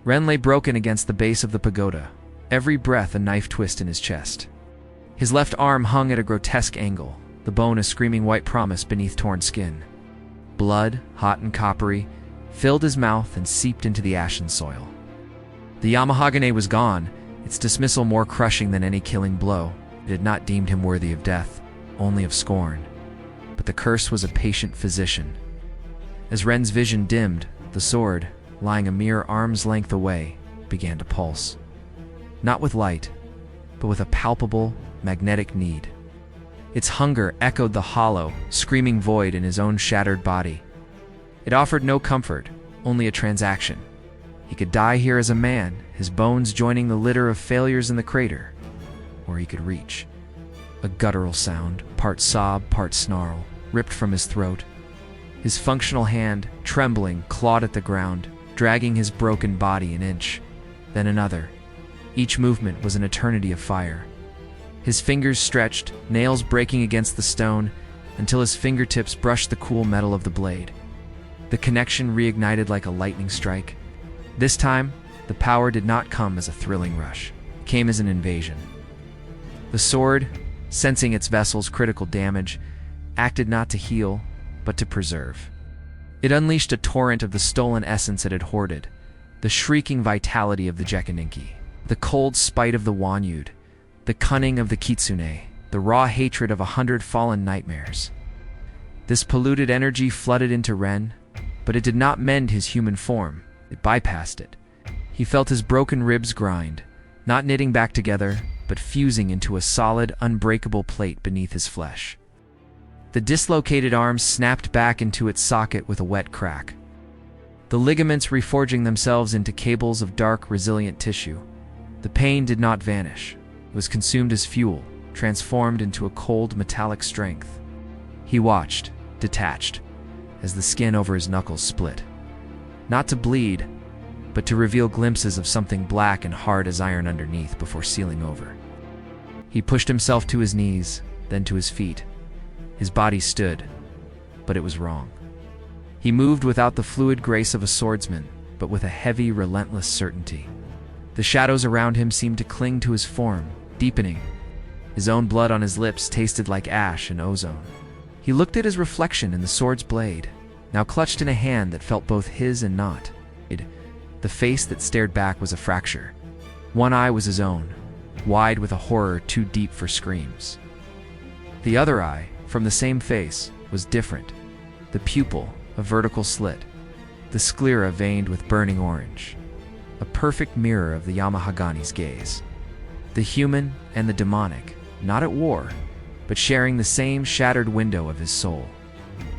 Ren lay broken against the base of the pagoda, every breath a knife twist in his chest. His left arm hung at a grotesque angle, the bone a screaming white promise beneath torn skin. Blood, hot and coppery, filled his mouth and seeped into the ashen soil. The Yamahagane was gone, its dismissal more crushing than any killing blow. It had not deemed him worthy of death, only of scorn. But the curse was a patient physician. As Ren's vision dimmed, the sword, lying a mere arm's length away, began to pulse. Not with light, but with a palpable, magnetic need. Its hunger echoed the hollow, screaming void in his own shattered body. It offered no comfort, only a transaction. He could die here as a man, his bones joining the litter of failures in the crater. Or he could reach. A guttural sound, part sob, part snarl, ripped from his throat. His functional hand, trembling, clawed at the ground, dragging his broken body an inch, then another. Each movement was an eternity of fire. His fingers stretched, nails breaking against the stone, until his fingertips brushed the cool metal of the blade. The connection reignited like a lightning strike. This time, the power did not come as a thrilling rush. It came as an invasion. The sword, sensing its vessel's critical damage, acted not to heal, but to preserve. It unleashed a torrent of the stolen essence it had hoarded, the shrieking vitality of the Gekininki, the cold spite of the Wanyude, the cunning of the Kitsune, the raw hatred of 100 fallen nightmares. This polluted energy flooded into Ren, but it did not mend his human form. It bypassed it. He felt his broken ribs grind, not knitting back together, but fusing into a solid, unbreakable plate beneath his flesh. The dislocated arm snapped back into its socket with a wet crack, the ligaments reforging themselves into cables of dark, resilient tissue. The pain did not vanish. It was consumed as fuel, transformed into a cold, metallic strength. He watched, detached, as the skin over his knuckles split. Not to bleed, but to reveal glimpses of something black and hard as iron underneath before sealing over. He pushed himself to his knees, then to his feet. His body stood, but it was wrong. He moved without the fluid grace of a swordsman, but with a heavy, relentless certainty. The shadows around him seemed to cling to his form, deepening. His own blood on his lips tasted like ash and ozone. He looked at his reflection in the sword's blade, now clutched in a hand that felt both his and not. The face that stared back was a fracture. One eye was his own, wide with a horror too deep for screams. The other eye, from the same face, was different. The pupil, a vertical slit. The sclera veined with burning orange. A perfect mirror of the Yamahagane's gaze. The the human and the demonic, not at war, but sharing the same shattered window of his soul.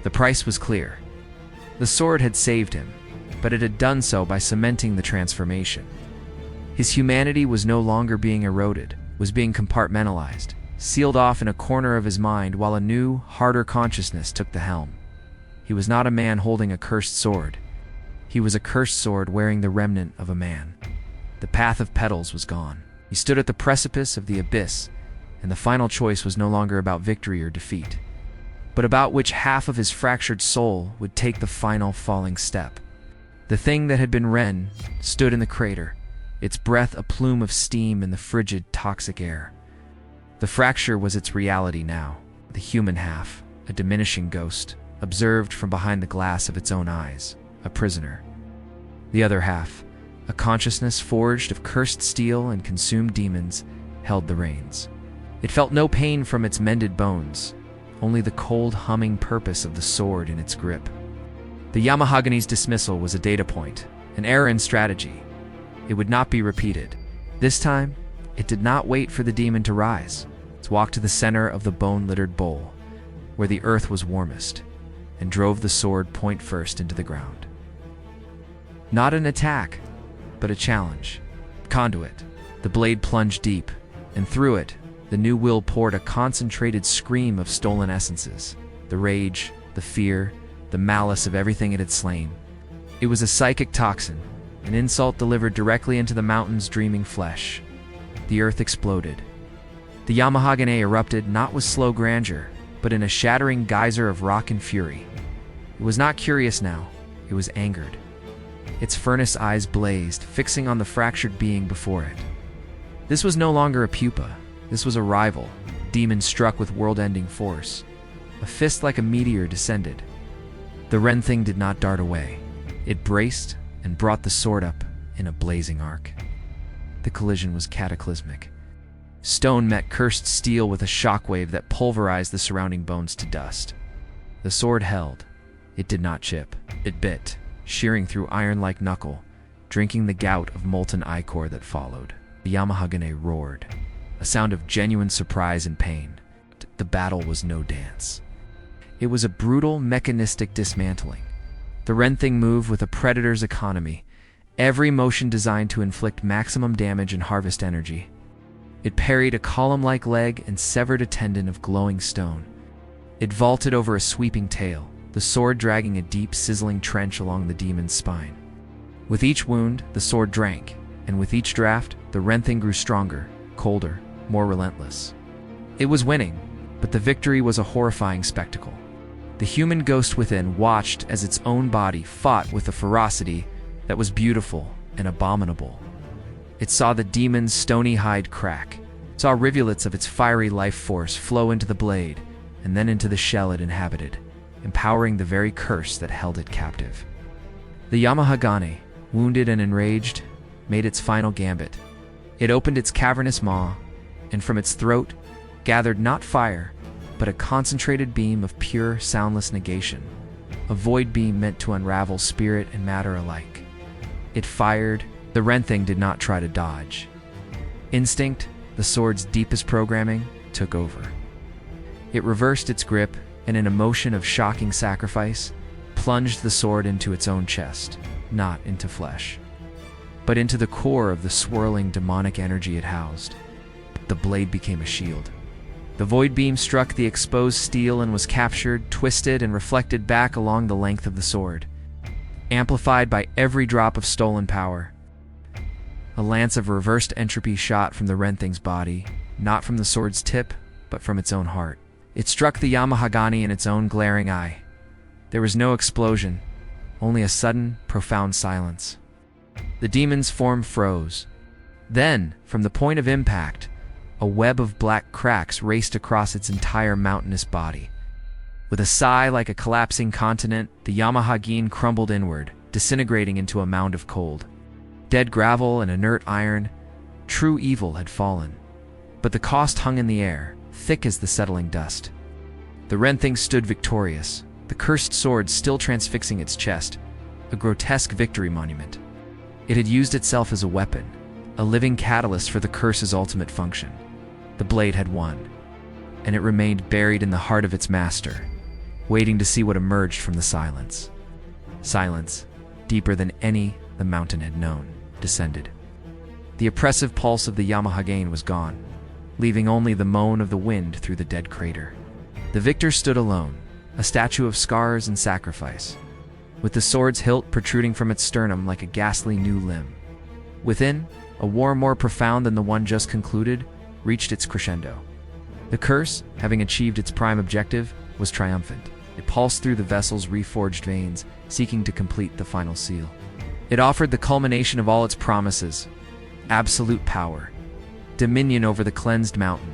The price was clear. The sword had saved him, but it had done so by cementing the transformation. His humanity was no longer being eroded, was being compartmentalized, sealed off in a corner of his mind while a new, harder consciousness took the helm. He was not a man holding a cursed sword. He was a cursed sword wearing the remnant of a man. The path of petals was gone. He stood at the precipice of the abyss, and the final choice was no longer about victory or defeat, but about which half of his fractured soul would take the final falling step. The thing that had been Ren stood in the crater, its breath a plume of steam in the frigid, toxic air. The fracture was its reality now, the human half, a diminishing ghost, observed from behind the glass of its own eyes, a prisoner. The other half, a consciousness forged of cursed steel and consumed demons, held the reins. It felt no pain from its mended bones, only the cold, humming purpose of the sword in its grip. The Yamahagani's dismissal was a data point, an error in strategy. It would not be repeated. This time, it did not wait for the demon to rise. It walked to the center of the bone-littered bowl, where the earth was warmest, and drove the sword point first into the ground. Not an attack, but a challenge. Conduit. The blade plunged deep, and through it, the new will poured a concentrated scream of stolen essences. The rage, the fear, the malice of everything it had slain. It was a psychic toxin, an insult delivered directly into the mountain's dreaming flesh. The earth exploded. The Yamahagane erupted not with slow grandeur, but in a shattering geyser of rock and fury. It was not curious now, it was angered. Its furnace eyes blazed, fixing on the fractured being before it. This was no longer a pupa. This was a rival, demon struck with world-ending force. A fist like a meteor descended. The Ren thing did not dart away. It braced and brought the sword up in a blazing arc. The collision was cataclysmic. Stone met cursed steel with a shockwave that pulverized the surrounding bones to dust. The sword held. It did not chip. It bit, shearing through iron like knuckle, drinking the gout of molten ichor that followed. The Yamahagane roared, a sound of genuine surprise and pain. The battle was no dance. It was a brutal, mechanistic dismantling. The Ren thing moved with a predator's economy, every motion designed to inflict maximum damage and harvest energy. It parried a column-like leg and severed a tendon of glowing stone. It vaulted over a sweeping tail, the sword dragging a deep, sizzling trench along the demon's spine. With each wound, the sword drank, and with each draft, the Ren thing grew stronger, colder, more relentless. It was winning, but the victory was a horrifying spectacle. The human ghost within watched as its own body fought with a ferocity that was beautiful and abominable. It saw the demon's stony hide crack, saw rivulets of its fiery life force flow into the blade and then into the shell it inhabited, empowering the very curse that held it captive. The Yamahagane, wounded and enraged, made its final gambit. It opened its cavernous maw, and from its throat gathered not fire, but a concentrated beam of pure, soundless negation, a void beam meant to unravel spirit and matter alike. It fired. The Ren thing did not try to dodge. Instinct, the sword's deepest programming, took over. It reversed its grip, and in a motion of shocking sacrifice, plunged the sword into its own chest, not into flesh, but into the core of the swirling demonic energy it housed. The blade became a shield. The void beam struck the exposed steel and was captured, twisted, and reflected back along the length of the sword, amplified by every drop of stolen power. A lance of reversed entropy shot from the Ren thing's body, not from the sword's tip, but from its own heart. It struck the Yamahagane in its own glaring eye. There was no explosion, only a sudden, profound silence. The demon's form froze. Then, from the point of impact, a web of black cracks raced across its entire mountainous body. With a sigh like a collapsing continent, the Yamahagane crumbled inward, disintegrating into a mound of cold. Dead gravel and inert iron, true evil had fallen. But the cost hung in the air, thick as the settling dust. The Ren thing stood victorious, the cursed sword still transfixing its chest, a grotesque victory monument. It had used itself as a weapon, a living catalyst for the curse's ultimate function. The blade had won, and it remained buried in the heart of its master, waiting to see what emerged from the silence. Silence, deeper than any the mountain had known, descended. The oppressive pulse of the Yamahagain was gone, leaving only the moan of the wind through the dead crater. The victor stood alone, a statue of scars and sacrifice, with the sword's hilt protruding from its sternum like a ghastly new limb. Within, a war more profound than the one just concluded reached its crescendo. The curse, having achieved its prime objective, was triumphant. It pulsed through the vessel's reforged veins, seeking to complete the final seal. It offered the culmination of all its promises: absolute power, dominion over the cleansed mountain,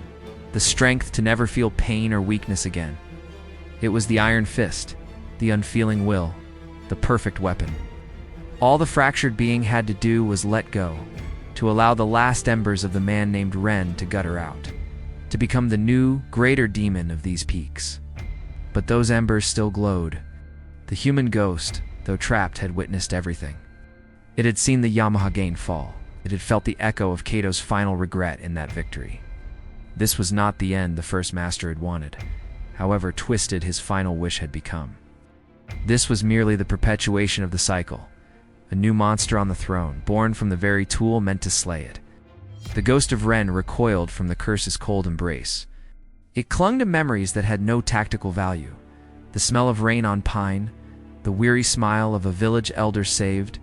the strength to never feel pain or weakness again. It was the iron fist, the unfeeling will, the perfect weapon. All the fractured being had to do was let go, to allow the last embers of the man named Ren to gutter out, to become the new, greater demon of these peaks. But those embers still glowed. The human ghost, though trapped, had witnessed everything. It had seen the Yamahagain fall. It had felt the echo of Kato's final regret in that victory. This was not the end the first master had wanted, however twisted his final wish had become. This was merely the perpetuation of the cycle, a new monster on the throne, born from the very tool meant to slay it. The ghost of Ren recoiled from the curse's cold embrace. It clung to memories that had no tactical value: the smell of rain on pine, the weary smile of a village elder saved,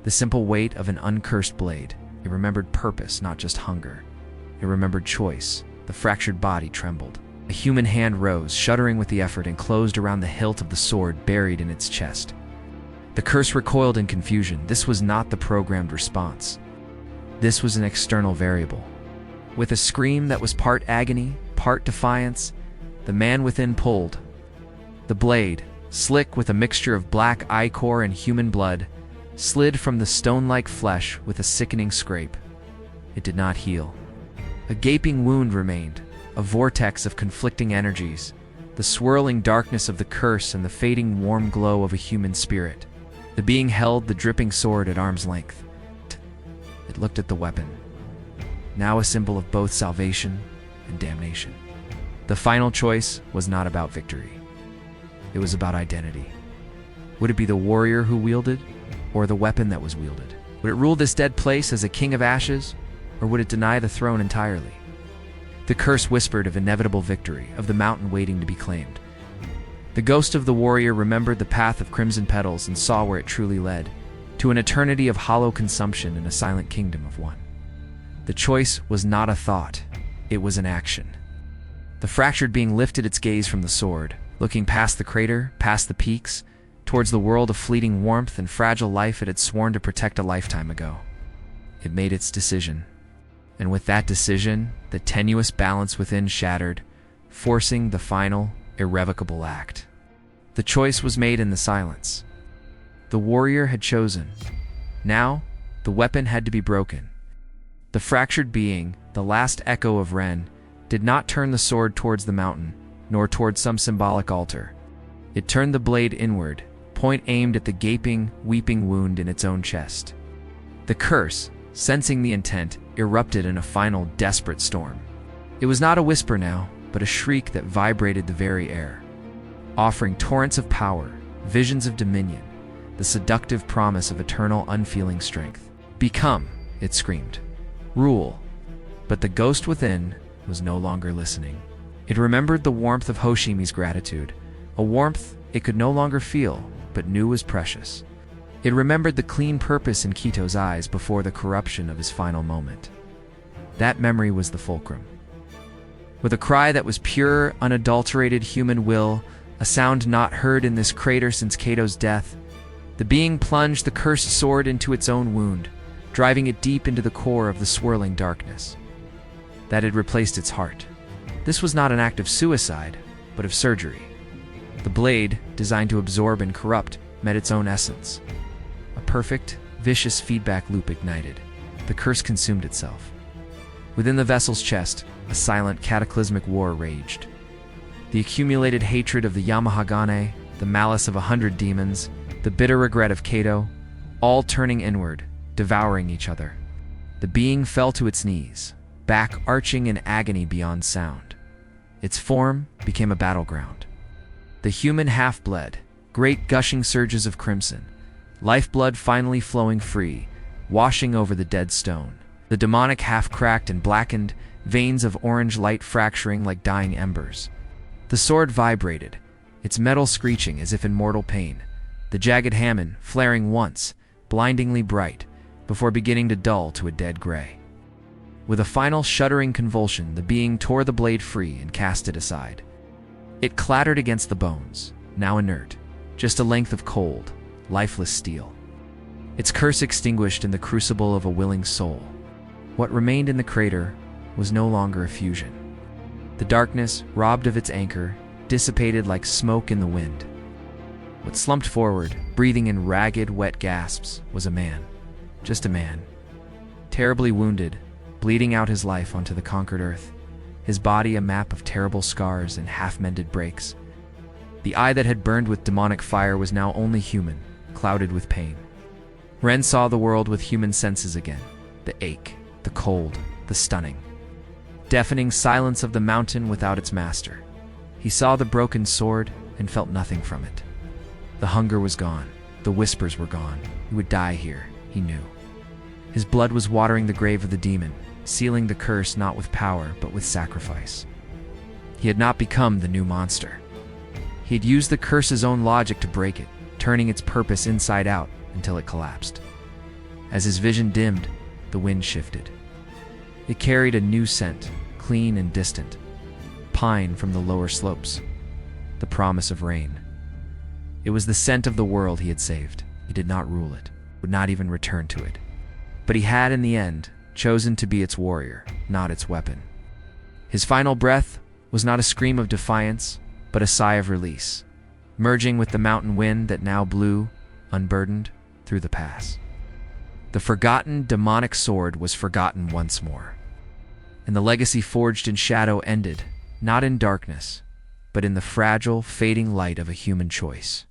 the simple weight of an uncursed blade. It remembered purpose, not just hunger. It remembered choice. The fractured body trembled. A human hand rose, shuddering with the effort, and closed around the hilt of the sword buried in its chest. The curse recoiled in confusion. This was not the programmed response. This was an external variable. With a scream that was part agony, part defiance, the man within pulled. The blade, slick with a mixture of black ichor and human blood, slid from the stone-like flesh with a sickening scrape. It did not heal. A gaping wound remained, a vortex of conflicting energies, the swirling darkness of the curse and the fading warm glow of a human spirit. The being held the dripping sword at arm's length. It looked at the weapon, now a symbol of both salvation and damnation. The final choice was not about victory. It was about identity. Would it be the warrior who wielded, or the weapon that was wielded? Would it rule this dead place as a king of ashes, or would it deny the throne entirely? The curse whispered of inevitable victory, of the mountain waiting to be claimed. The ghost of the warrior remembered the path of crimson petals and saw where it truly led, to an eternity of hollow consumption in a silent kingdom of one. The choice was not a thought, it was an action. The fractured being lifted its gaze from the sword, looking past the crater, past the peaks, towards the world of fleeting warmth and fragile life it had sworn to protect a lifetime ago. It made its decision. And with that decision, the tenuous balance within shattered, forcing the final, irrevocable act. The choice was made in the silence. The warrior had chosen. Now, the weapon had to be broken. The fractured being, the last echo of Ren, did not turn the sword towards the mountain, nor towards some symbolic altar. It turned the blade inward, point aimed at the gaping, weeping wound in its own chest. The curse, sensing the intent, erupted in a final, desperate storm. It was not a whisper now, but a shriek that vibrated the very air, offering torrents of power, visions of dominion, the seductive promise of eternal, unfeeling strength. "Become," it screamed. "Rule." But the ghost within was no longer listening. It remembered the warmth of Hoshimi's gratitude, a warmth it could no longer feel, but knew was precious. It remembered the clean purpose in Kito's eyes before the corruption of his final moment. That memory was the fulcrum. With a cry that was pure, unadulterated human will, a sound not heard in this crater since Kato's death, the being plunged the cursed sword into its own wound, driving it deep into the core of the swirling darkness. That had replaced its heart. This was not an act of suicide, but of surgery. The blade, designed to absorb and corrupt, met its own essence. A perfect, vicious feedback loop ignited. The curse consumed itself. Within the vessel's chest, a silent, cataclysmic war raged. The accumulated hatred of the Yamahagane, the malice of 100 demons, the bitter regret of Kato, all turning inward, devouring each other. The being fell to its knees, back arching in agony beyond sound. Its form became a battleground. The human half bled, great gushing surges of crimson, lifeblood finally flowing free, washing over the dead stone. The demonic half cracked and blackened, veins of orange light fracturing like dying embers. The sword vibrated, its metal screeching as if in mortal pain, the jagged hammer flaring once, blindingly bright, before beginning to dull to a dead gray. With a final shuddering convulsion, the being tore the blade free and cast it aside. It clattered against the bones, now inert, just a length of cold, lifeless steel. Its curse extinguished in the crucible of a willing soul. What remained in the crater was no longer a fusion. The darkness, robbed of its anchor, dissipated like smoke in the wind. What slumped forward, breathing in ragged, wet gasps, was a man. Just a man. Terribly wounded, bleeding out his life onto the conquered earth, his body a map of terrible scars and half-mended breaks. The eye that had burned with demonic fire was now only human, clouded with pain. Ren saw the world with human senses again, the ache, the cold, the stunning. Deafening silence of the mountain without its master. He saw the broken sword and felt nothing from it. The hunger was gone, the whispers were gone. He would die here, he knew. His blood was watering the grave of the demon, sealing the curse not with power but with sacrifice. He had not become the new monster. He had used the curse's own logic to break it, turning its purpose inside out until it collapsed. As his vision dimmed, the wind shifted. It carried a new scent, clean and distant. Pine from the lower slopes. The promise of rain. It was the scent of the world he had saved. He did not rule it, would not even return to it. But he had, in the end, chosen to be its warrior, not its weapon. His final breath was not a scream of defiance, but a sigh of release, merging with the mountain wind that now blew, unburdened, through the pass. The forgotten demonic sword was forgotten once more, and the legacy forged in shadow ended, not in darkness, but in the fragile, fading light of a human choice.